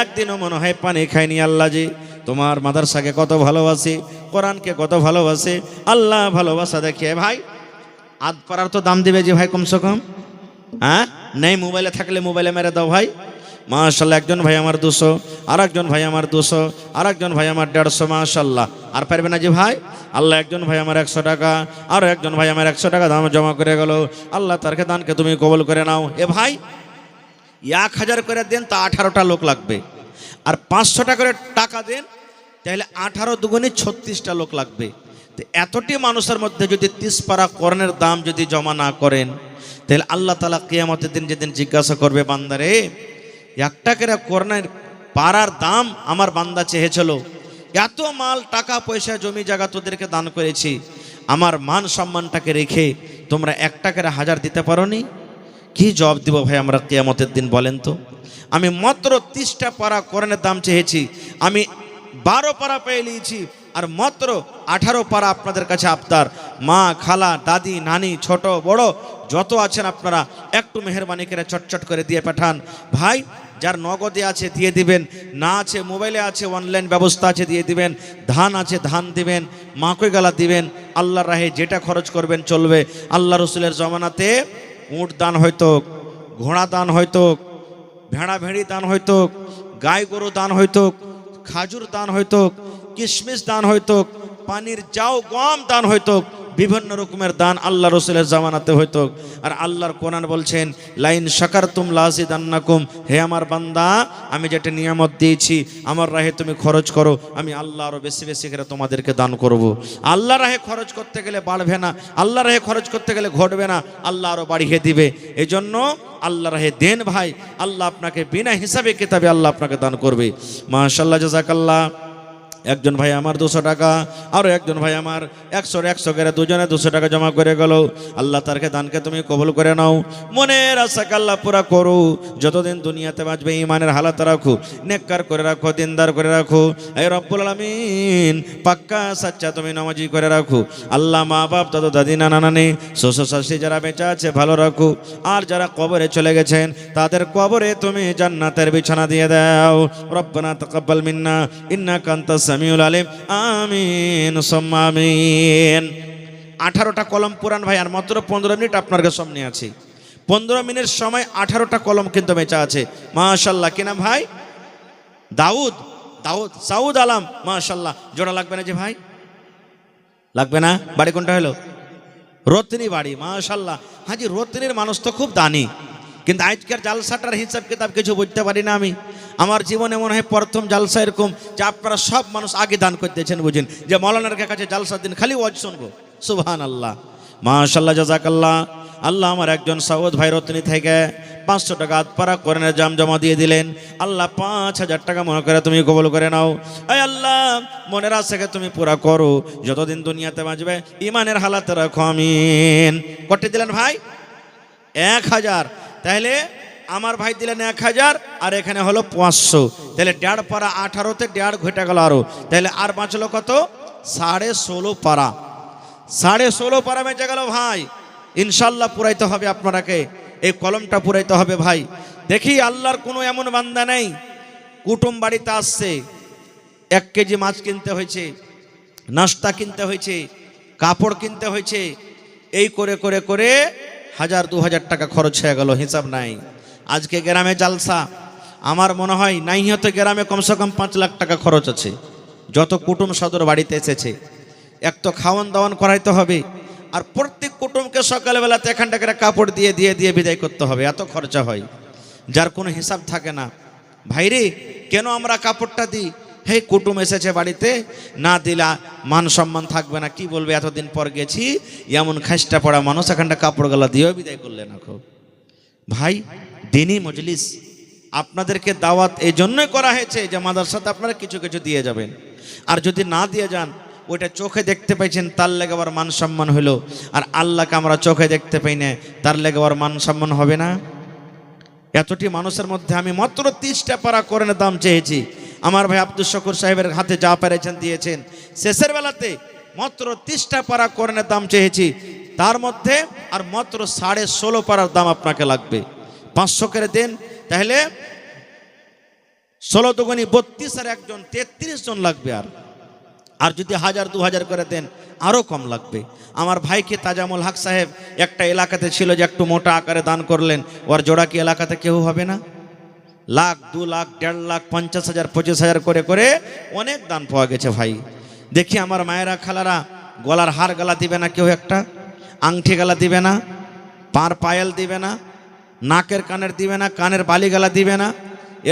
একদিনও মনে হয় পানি খাইনি। আল্লাহ জি তোমার মাদ্রাসাকে কত ভালোবাসি, কোরআনকে কত ভালোবাসি। আল্লাহ ভালোবাসা দেখিয়ে ভাই আধ পাড়ার তো দাম দিবে যে ভাই কমসে কম। হ্যাঁ নেই মোবাইলে থাকলে মোবাইলে মেরে দাও ভাই। মাশাআল্লাহ একজন ভাই আমার 200, আর একজন ভাই আমার 200, আর একজন ভাই আমার 150। মাশাআল্লাহ আর পারবে না যে ভাই। আল্লাহ একজন ভাই আমার 100 টাকা, আর একজন ভাই আমার 100 টাকা দাম জমা করে গেল। আল্লাহ তারকে দানকে তুমি কবুল করে নাও। এ ভাই 1000 করে দেন তা 18টা লোক লাগবে, আর 500 টাকা করে টাকা দেন তাহলে 18 দুগুণে 36টা লোক লাগবে। তো এতটি মানুষের মধ্যে যদি 30 পারা কোরআনের দাম যদি জমা না করেন তাহলে আল্লাহ তাআলা কিয়ামতের দিন যেদিন জিজ্ঞাসা করবে বান্দারে 1 টাকার কোরআনের পারার দাম আমার বান্দা চেয়েছিল, এত মাল টাকা পয়সা জমি জায়গা তোদেরকে দান করেছি, আমার মান সম্মানটাকে রেখে তোমরা 1 টাকার 1000 দিতে পারোনি, কি জবাব দিব ভাই আমরা কিয়ামতের দিন বলেন তো? আমি মাত্র 30টা পারা কোরআনের দাম চেয়েছি, আমি 12 পারা পেয়ে নিয়েছি, আর মাত্র 18 পারা আপনাদের কাছে আবদার। মা খালা দাদি নানি ছোট বড় যত আছেন আপনারা একটু মেহরবানি করে চটচট করে দিয়ে পাঠান। ভাই যার নগদে আছে দিয়ে দিবেন, না আছে মোবাইলে আছে অনলাইন ব্যবস্থা আছে দিয়ে দিবেন, ধান আছে ধান দিবেন, মাকই গালা দিবেন। আল্লাহর রাহে যেটা খরচ করবেন চলবে। আল্লাহ রসুলের জমানাতে উট দান হইতো, ঘোড়া দান হইতো, ভেড়া ভেড়ি দান হইতো, গাই গরু দান হইতো, খাজুর দান হইতো, কিশমিশ দান হইতো, পানির যাও গম দান হইতো, বিভিন্ন রকমের দান আল্লাহ রসুলের জামানাতে হইতো। আর আল্লাহর কোরআন বলছেন লাইন শাকারতুম লাযিদান্নাকুম, হে আমার বান্দা আমি যেটা নিয়ামত দিয়েছি আমার রাহে তুমি খরচ করো, আমি আল্লাহ আরও বেশি বেশি করে তোমাদেরকে দান করব। আল্লাহ রাহে খরচ করতে গেলে বাড়বে না, আল্লাহ রাহে খরচ করতে গেলে ঘটবে না, আল্লাহ আরও বাড়িয়ে দিবে। এই জন্য আল্লাহ রাহে দেন ভাই, আল্লাহ আপনাকে বিনা হিসাবে কিতাবে আল্লাহ আপনাকে দান করবে। মাশাআল্লাহ জাযাকাল্লাহ। একজন ভাই আমার 200 টাকা, আরও একজন ভাই আমার 100 করে দুজনে 200 টাকা জমা করে গেল। আল্লাহ তারকে দানকে তুমি কবুল করে নাও, মনের আশাকে আল্লাহ পুরা করো, যতদিন দুনিয়াতে বাঁচবে ইমানের হালাত রাখো, নেককার করে রাখো, দিনদার করে রাখো। এই রব্বুল আলামিন পাক্কা সাচ্চা তুমি নামাজি করে রাখো। আল্লাহ মা বাপ দাদু দাদি নানা নানি শ্বশুর শাশুড়ি যারা বেঁচে আছে ভালো রাখো, আর যারা কবরে চলে গেছেন তাদের কবরে তুমি জান্নাতের বিছানা দিয়ে দাও। রব্বানা তাকাব্বাল মিন্না ইন্নাকা আনতাস সামিউল আলিম। আমিন সুম্মা আমিন। 18টা কলম পুরান ভাই, আর মাত্র 15 মিনিট আপনার কাছে সামনে আছে। 15 মিনিট সময় 18টা কলম কিন্তু বেঁচে আছে। মাশাআল্লাহ। কি নাম ভাই? দাউদ। দাউদ সাউদ আলম। মাশাআল্লাহ। জোড়া লাগবে না যে ভাই? লাগবে না? বাড়ি কোনটা হলো? রত্নী বাড়ি। মাশাআল্লাহ। হাজি রত্নীর মানুষ তো খুব দানি, কিন্তু আজকের জালসাটার হিসাব কিতাব কিছু বুঝতে পারি না আমি। আমার জীবনে মনে হয় প্রথম জালসা এরকম যে আপনারা সব মানুষ আগে দান করতেছেন, বুঝেন যে মৌলানার কাছে জালসার দিন খালি ওয়াজ শুনবো। সুবহানাল্লাহ। মাশাআল্লাহ জাযাকাল্লাহ। আল্লাহ আমার একজন সাউদ ভাই রত্নী থেকে 500 টাকা আতপাড়া কোরআনের জাম জমা দিয়ে দিলেন। আল্লাহ 5000 টাকা মনে করে তুমি কবুল করে নাও। এই আল্লাহ মনের আশাকে তুমি পুরা করো, যতদিন দুনিয়াতে বাঁচবে ইমানের হালাতে রাখো। আমিন। কত দিলেন ভাই? 1000। তাহলে আমার ভাই দিলেন 1000, আর এখানে হলো 500, তাহলে 1.5 পারা 18তে 1.5 ঘটে গেল আরো, তাহলে আর বাঁচলো কত? 16.5 পারা। 16.5 পারা বেঁচে গেল ভাই। ইনশাল্লাহ পুরাইতে হবে আপনারাকে। এই কলমটা পুরাইতে হবে ভাই। দেখি আল্লাহর কোনো এমন বান্দা নেই কুটুম বাড়িতে আসছে, 1 কেজি মাছ কিনতে হয়েছে, নাস্তা কিনতে হয়েছে, কাপড় কিনতে হয়েছে, এই করে করে করে 1000-2000 টাকা খরচ হয়ে গেল, হিসাব নাই। আজকে গ্রামে জালসা, আমার মনে হয় নাই হতে গ্রামে কমসে কম 5 লাখ টাকা খরচ আছে। যত কুটুম সদর বাড়িতে এসেছে, এক তো খাওয়ান দাওয়ান করাইতে হবে, আর প্রত্যেক কুটুমকে সকালবেলাতে এখানটা করে কাপড় দিয়ে দিয়ে দিয়ে বিদায় করতে হবে, এত খরচা হয় যার কোনো হিসাব থাকে না। ভাইরে কেন আমরা কাপড়টা দিই? হে কুটুম এসেছে বাড়িতে, না দিলা মান সম্মান থাকবে না, কি বলবে এতদিন পর গেছি, এমন খাসটা পড়া মানুষ এখানটা কাপড়গুলা দিয়েও বিদায় করলে না। খুব ভাই দিনই মজলিস, আপনাদেরকে দাওয়াত এই জন্যই করা হয়েছে যে মাদ্রাসাতে আপনারা কিছু কিছু দিয়ে যাবেন, আর যদি না দিয়ে যান ওইটা চোখে দেখতে পাইছেন তার লেগে আবার মান সম্মান হলো, আর আল্লাহকে আমরা চোখে দেখতে পাই না তার লেগে আবার মান সম্মান হবে না। এতটি মানুষের মধ্যে আমি মাত্র 30টা পারা কোরআনের দাম চেয়েছি। আমার ভাই আব্দুল শকুর সাহেবের হাতে যা পেরেছেন দিয়েছেন, শেষের বেলাতে মাত্র 30টা পারা কোরআনের দাম চেয়েছি, তার মধ্যে আর মাত্র 16.5 পারার দাম আপনাকে লাগবে। 500 করে দেন, তাহলে 16 দুগুণী 32 আর একজন 33 জন লাগবে। আর যদি 1000-2000 করে দেন আরও কম লাগবে। আমার ভাইকে তাজামুল হক সাহেব একটা এলাকাতে ছিল যে একটু মোটা আকারে দান করলেন, ওর জোড়া কি এলাকাতে কেউ হবে না? লাখ, 2 লাখ, 1.5 লাখ, 50,000, 25,000 করে করে অনেক দান পাওয়া গেছে ভাই। দেখি আমার মায়েরা খালারা গলার হার গালা দিবে না, কেউ একটা আংটি গালা দিবে না, পার পায়েল দিবে না, নাকের কানের দিবে না, কানের বালি গালা দিবে না।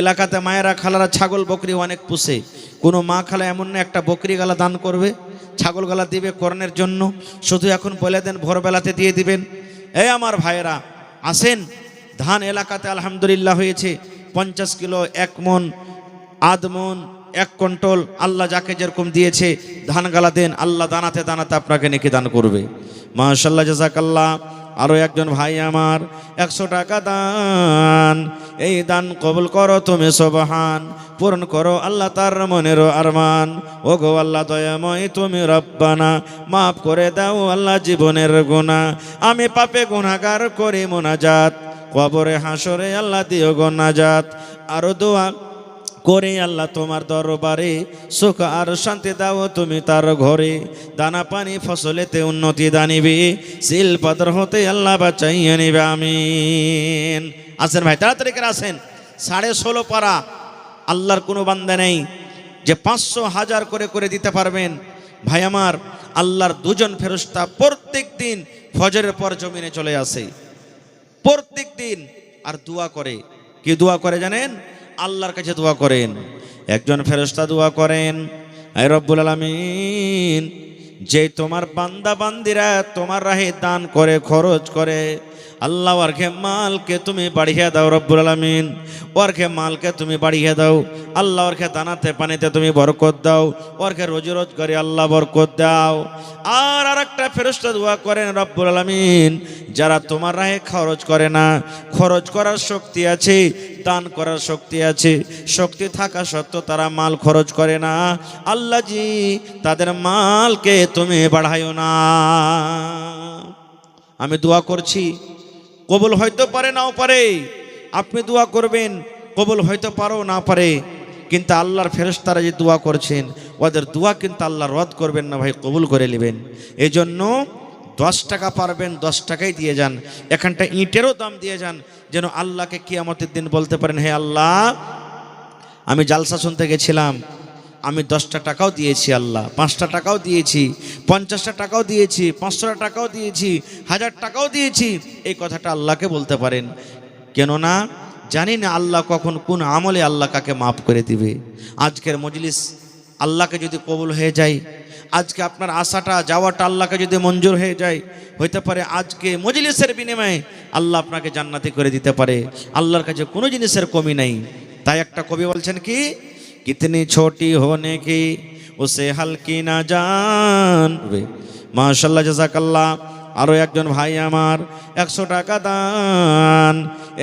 এলাকাতে মায়েরা খালারা ছাগল বকরি অনেক পুষে, কোনো মা খালা এমন না একটা বকরি গালা দান করবে, ছাগল গালা দিবে কোরআনের জন্য। শুধু এখন বলে দেন ভোরবেলাতে দিয়ে দিবেন। এই আমার ভাইয়েরা আসেন, ধান এলাকাতে আলহামদুলিল্লাহ হয়েছে 50 কিলো, 1 মন, আধ মন, 1 কুইন্টাল, আল্লাহ যাকে যেরকম দিয়েছে ধান গালা দেন, আল্লাহ দানাতে দানাতে আপনাকে নেকি দান করবে। মাশাআল্লাহ, জাযাকাল্লাহ। আরও একজন ভাই আমার 100 টাকা দান, এই দান কবুল করো তুমি সুবহান, পূরণ করো আল্লাহ তার মনের আরমান। ও গো আল্লাহ দয়াময় তুমি রব্বানা, মাফ করে দাও আল্লাহ জীবনের গুনাহ, আমি পাপে গুনাহগার করি মুনাজাত, কবরে হাসরে আল্লাহ দিও গো নাজাত। আরো দোয়া করে আল্লাহ তোমার দরবারে, সুখ আর শান্তি দাও তুমি তার ঘরে, দানা পানি ফসলেতে উন্নতি দানিবে, সিল পাথর হতে আল্লাহ বাঁচাইয়া নিবে, আমিন। আসেন ভাই তাড়াতাড়ি করে আসেন। 16.5 পারা আল্লাহর কোনো বান্দা নেই যে 500-1000 করে করে দিতে পারবেন। ভাই আমার, আল্লাহর 2 জন ফেরেশতা প্রত্যেক দিন ফজরের পর জমিনে চলে আসে, প্রত্যেক দিন, আর দোয়া করে। কি দোয়া করে জানেন? আল্লাহর কাছে দোয়া করেন। একজন ফেরেশতা দোয়া করেন, হে রব্বুল আলামিন, যে তোমার বান্দা বান্দিরা তোমার রাহে দান করে খরচ করে, আল্লাহ ওরকে মালকে তুমি বাড়িয়ে দাও রব্বুল আলামিন, ওরকে মালকে তুমি বাড়িয়ে দাও আল্লাহ, ওরকে দানাতে পানিতে তুমি বরকত দাও, ওরকে রোজি রোজগারে আল্লাহ বরকত দাও। আর আরেকটা ফেরেশতা দোয়া করেন, রব্বুল আলামিন, যারা তোমার রাহে খরচ করে না, খরচ করার শক্তি আছে, দান করার শক্তি আছে, শক্তি থাকা সত্ত্বেও তারা মাল খরচ করে না, আল্লাহ জি তাদের মালকে তুমি বাড়াইও না। আমি দোয়া করছি, কবুল হয়তো পারে নাও পারে, আপনি দোয়া করবেন, কবুল হয়তো পারো না পারে, কিন্তু আল্লাহর ফেরেশতারা যে দোয়া করছেন ওদের দোয়া কিন্তু আল্লাহ রদ করবেন না ভাই, কবুল করে নেবেন। এই জন্য 10 টাকা পারবেন 10 টাকাই দিয়ে যান, এখানটা ইটেরও দাম দিয়ে যান, যেন আল্লাহকে কিয়ামতের দিন বলতে পারেন, হে আল্লাহ আমি জালসা শুনতে গেছিলাম, আমি 10টা টাকাও দিয়েছি আল্লাহ, 5টা টাকাও দিয়েছি, 50টা টাকাও দিয়েছি, 500টা টাকাও দিয়েছি, 1000 টাকাও দিয়েছি, এই কথাটা আল্লাহকে বলতে পারেন। কেননা জানি না আল্লাহ কখন কোন আমলে আল্লাহ কাকে মাফ করে দিবে। আজকের মজলিস আল্লাহকে যদি কবুল হয়ে যায়, আজকে আপনার আশাটা যাওয়াটা আল্লাহকে যদি মঞ্জুর হয়ে যায়, হইতে পারে আজকে মজলিসের বিনিময়ে আল্লাহ আপনাকে জান্নাতি করে দিতে পারে। আল্লাহর কাছে কোনো জিনিসের কমি নাই। তাই একটা কবি বলছেন কি, কিতনি ছোটি হোনে কি উসে হালকি না জানবে। মাশাআল্লাহ, জাযাকাল্লাহ। আরও একজন ভাই আমার 100 টাকা দান,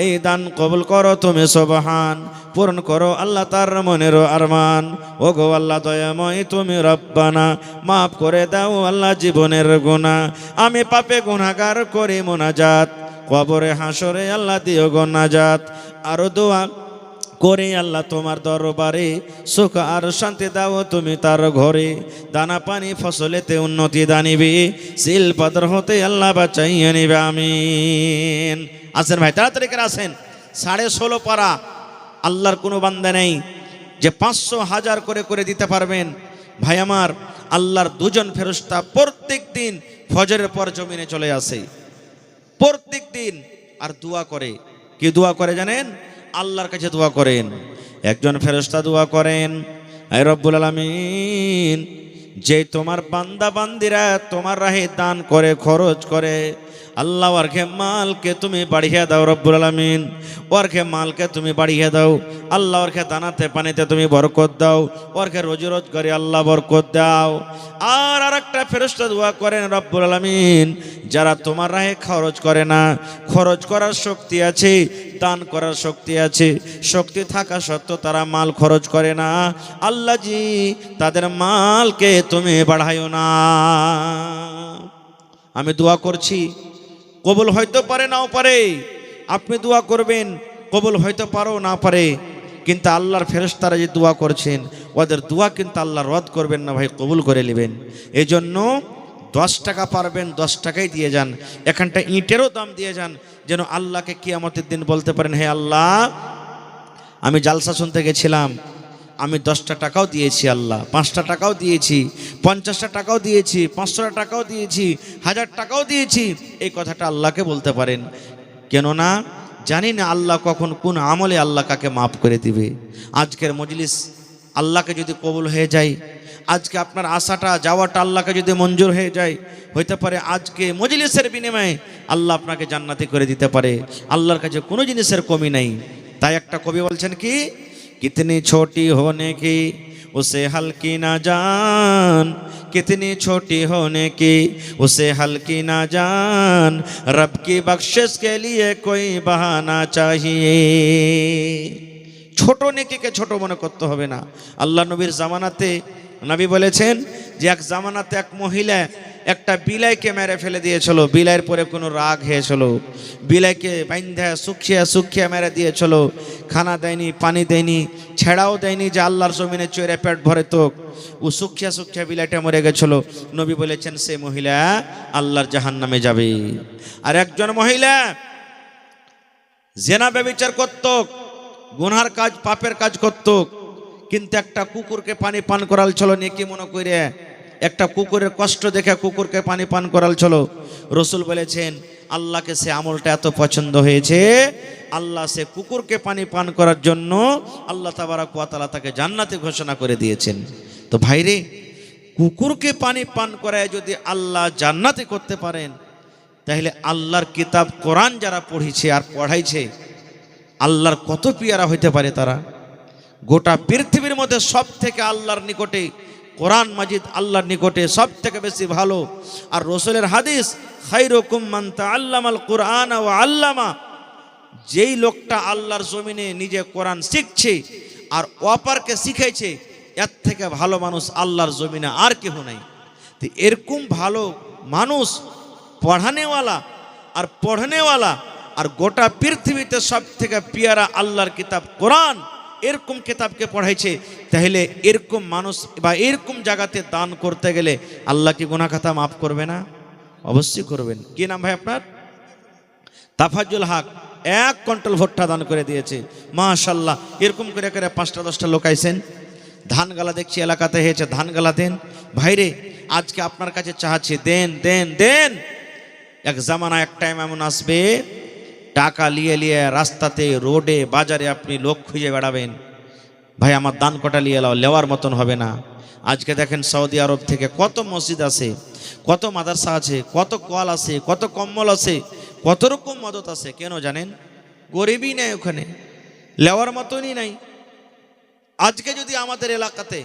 এই দান কবুল করো তুমি সুবহান, পূরণ করো আল্লাহ তার মনের আরমান। ও গো আল্লাহ দয়াময় তুমি রব্বানা, মাফ করে দাও আল্লাহ জীবনের গুনাহ, আমি পাপে গুনাহগার করি মুনাজাত, কবরে হাসরে আল্লাহ দিও গো নাজাত। আরো দোয়া করে আল্লাহ তোমার দরবারে সুখ আর শান্তি দাও তুমি তার ঘরে, দানা পানি ফসলেতে উন্নতি দানিবে, সিল পাথর হতে আল্লাহ বাঁচাইয়া নিবে আমিন। আসেন ভাই, তাড়াতাড়ি করে আসেন। 16.5 পারা। আল্লাহর কোনো বান্দা নেই যে 500 1000 করে করে দিতে পারবেন। ভাই আমার, আল্লাহর দুজন ফেরেশতা প্রত্যেক দিন ফজরের পর জমিনে চলে আসে, প্রত্যেক দিন, আর দোয়া করে। কি দোয়া করে জানেন? আল্লাহর কাছে দোয়া করেন। একজন ফেরেশতা দোয়া করেন, হে রব্বুল আলামিন, যে তোমার বান্দা বান্দিরা তোমার রাহে দান করে খরচ করে, আল্লাহ ওরকে মালকে তুমি বাড়িয়ে দাও রব্বুল আলামিন, ওরকে মালকে তুমি বাড়িয়ে দাও আল্লাহ, ওরকে দানাতে পানিতে তুমি বরকত দাও, ওরকে রোজি রোজগারে আল্লাহ বরকত দাও। আর আরেকটা ফেরেশতা দোয়া করেন, রব্বুল আলামিন, যারা তোমার রাহে খরচ করে না, খরচ করার শক্তি আছে, দান করার শক্তি আছে, শক্তি থাকা সত্ত্বেও তারা মাল খরচ করে না, আল্লাহ জি তাদের মালকে তুমি বাড়াইও না। আমি দোয়া করছি, কবুল হয়তো পারে নাও পারে, আপনি দোয়া করবেন, কবুল হয়তো পারো না পারে, কিন্তু আল্লাহর ফেরেশতারা যে দোয়া করছেন, ওদের দোয়া কিন্তু আল্লাহ রদ করবেন না ভাই, কবুল করে নেবেন। এই জন্য 10 টাকা পারবেন 10 টাকাই দিয়ে যান, এখানটা ইটেরও দাম দিয়ে যান, যেন আল্লাহকে কিয়ামতের দিন বলতে পারেন, হে আল্লাহ, আমি জালসা শুনতে গেছিলাম, আমি 10টা টাকাও দিয়েছি আল্লাহ, 5টা টাকাও দিয়েছি, 50টা টাকাও দিয়েছি, 500টা টাকাও দিয়েছি, 1000 টাকাও দিয়েছি। এই কথাটা আল্লাহকে বলতে পারেন। কেননা জানি না আল্লাহ কখন কোন আমলে আল্লাহ কাকে মাফ করে দিবে। আজকের মজলিস আল্লাহকে যদি কবুল হয়ে যায়, আজকে আপনার আশাটা যাওয়াটা আল্লাহকে যদি মঞ্জুর হয়ে যায়, হইতে পারে আজকে মজলিসের বিনিময়ে আল্লাহ আপনাকে জান্নাতি করে দিতে পারে। আল্লাহর কাছে কোনো জিনিসের কমি নাই। তাই একটা কবি বলছেন কি, कितनी छोटी होने की उसे हल्की ना जान, कितनी छोटी होने की उसे हल्की ना जान, रब की बख्शिश के लिए कोई बहाना चाहिए। ছোট নেকিকে ছোট মনে করতে হবে না। আল্লাহ নবীর জামানাতে নবী বলেছেন যে এক জামানাতে এক মহিলা একটা বিলাইকে মেরে ফেলে দিয়েছিল, বিলাইয়ের পরে কোনো রাগ হয়েছিল, বিলাইকে বাইন্ধা শুকিয়ে শুকিয়ে মেরে দিয়েছিল, খানা দেয়নি, পানি দেয়নি, ছেড়াও দেয়নি যে আল্লাহর জমিনে চড়ে পেট ভরে তো, ও শুকিয়ে শুকিয়ে বিলাইটা মরে গেছিল। নবী বলেছেন সে মহিলা আল্লাহর জাহান্নামে যাবে। আর একজন মহিলা জেনা ব্যভিচার করত, গুনহার কাজ পাপের কাজ করত, কিন্তু একটা কুকুরকে পানি পান করাল ছিল নেকি মনে করে, একটা কুকুরের কষ্ট দেখে কুকুরকে পানি পান করাল ছিল। রসুল বলেছেন আল্লাহকে সে আমলটা এত পছন্দ হয়েছে, আল্লাহ সে কুকুরকে পানি পান করার জন্য আল্লাহ তাবারাক ওয়া তাআলা তাকে জান্নাতে ঘোষণা করে দিয়েছেন। তো ভাইরে, কুকুরকে পানি পান করায় যদি আল্লাহ জান্নাতে করতে পারেন, তাহলে আল্লাহর কিতাব কোরআন যারা পড়িছে আর পড়াইছে, আল্লাহর কত পিয়ারা হইতে পারে তারা। গোটা পৃথিবীর মধ্যে সব থেকে আল্লাহর নিকটে কোরআন মাজিদ আল্লাহর নিকটে সব থেকে বেশি ভালো। আর রসুলের হাদিস, খায়রুকুম মান তাআল্লামাল কুরআন ওয়া আল্লামা, যেই লোকটা আল্লাহর জমিনে নিজে কোরআন শিখছে আর অপরকে শিখাইছে, এর থেকে ভালো মানুষ আল্লাহর জমিনে আর কেউ নাই। তো এরকম ভালো মানুষ পড়ানেওয়ালা আর পড়নেওয়ালা, আর গোটা পৃথিবীতে সব থেকে পিয়ারা আল্লাহর কিতাব কোরআন, এরকম কিতাবকে পড়াইছে, তাহলে এরকম মানুষ বা এরকম জায়গাতে দান করতে গেলে আল্লাহ কি গুনাহ খাতা মাফ করবে না? অবশ্যই করবেন। কি নাম ভাই আপনার? তাফাজ্জুল হক 1 কুইন্টাল ভুট্টা দান করে দিয়েছে, মাশাআল্লাহ। এরকম করে করে 5টা 10টা লোক আইছেন। ধান গালা দেখছি এলাকাতে হয়েছে, ধান গালা দেন ভাইরে। আজকে আপনার কাছে চাচ্ছি, দেন দেন দেন। এক জামানা এক টাইম এমন আসবে, টাকা লিয়ে লিয়ে রাস্তাতে রোডে বাজারে আপনি লোক খুঁজে বেড়াবেন, ভাই আমার দান কটা লিয়ে লাও, লেওয়ার মতন হবে না। আজকে দেখেন সৌদি আরব থেকে কত মসজিদ আছে, কত মাদ্রাসা আছে, কত কল আছে, কত কম্বল আছে, কত রকম মদত আছে। কেন জানেন? গরিবই নেই ওখানে, লেওয়ার মতনই নাই। আজকে যদি আমাদের এলাকাতে